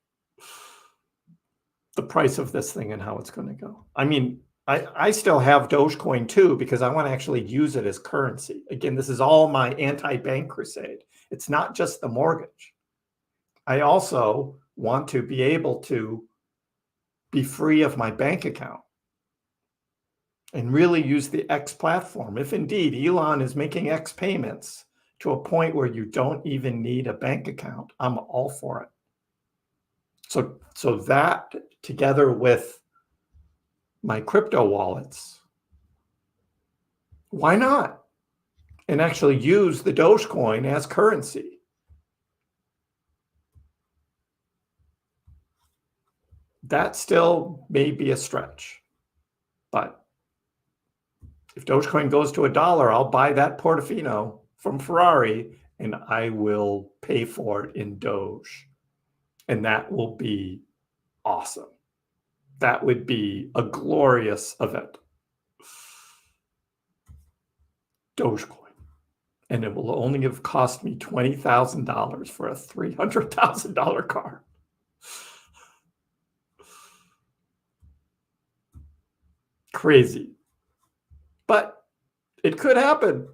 the price of this thing and how it's going to go. I mean, I still have Dogecoin too, because I want to actually use it as currency. Again, this is all my anti-bank crusade. It's not just the mortgage. I also want to be able to be free of my bank account and really use the X platform. If indeed Elon is making X payments to a point where you don't even need a bank account, I'm all for it. So that together with my crypto wallets, why not? And actually use the Dogecoin as currency. That still may be a stretch, but if Dogecoin goes to $1, I'll buy that Portofino from Ferrari and I will pay for it in Doge. And that will be awesome. That would be a glorious event. Dogecoin. And it will only have cost me $20,000 for a $300,000 car. Crazy. But it could happen.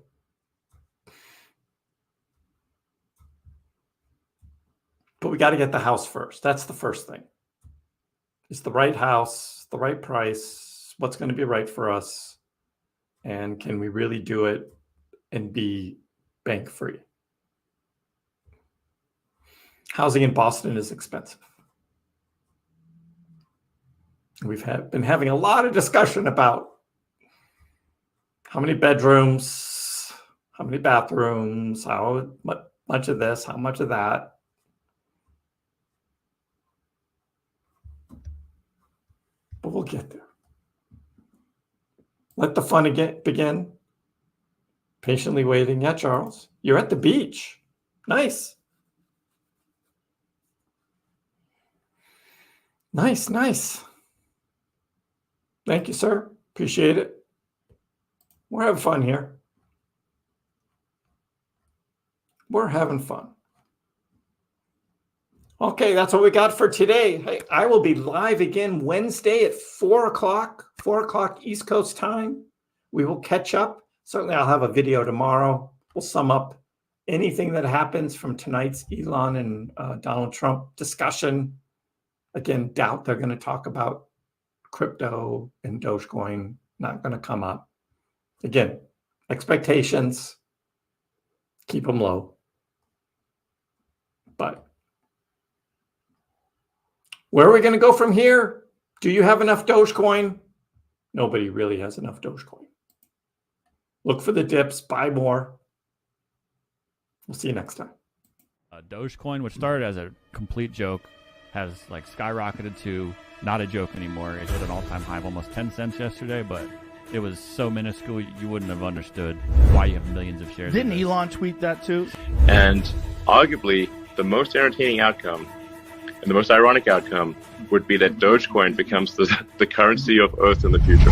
But we got to get the house first. That's the first thing. It's the right house, the right price, what's going to be right for us, and can we really do it and be bank free? Housing in Boston is expensive. We've been having a lot of discussion about how many bedrooms, how many bathrooms, how much of this, how much of that. But we'll get there. Let the fun begin. Patiently waiting. Yeah, Charles, you're at the beach. Nice. Nice, nice. Thank you, sir. Appreciate it. We're having fun here. We're having fun. Okay, that's what we got for today. Hey, I will be live again Wednesday at 4 o'clock East Coast time. We will catch up. Certainly, I'll have a video tomorrow. We'll sum up anything that happens from tonight's Elon and Donald Trump discussion. Again, doubt they're going to talk about crypto and Dogecoin. Not going to come up. Again, expectations, keep them low. But where are we going to go from here? Do you have enough Dogecoin? Nobody really has enough Dogecoin. Look for the dips, buy more. We'll see you next time. Dogecoin, which started as a complete joke, has like skyrocketed to not a joke anymore. It hit an all-time high of almost 10 cents yesterday, but it was so minuscule you wouldn't have understood why you have millions of shares. Didn't Elon tweet that too? And arguably, the most entertaining outcome and the most ironic outcome would be that Dogecoin becomes the currency of Earth in the future.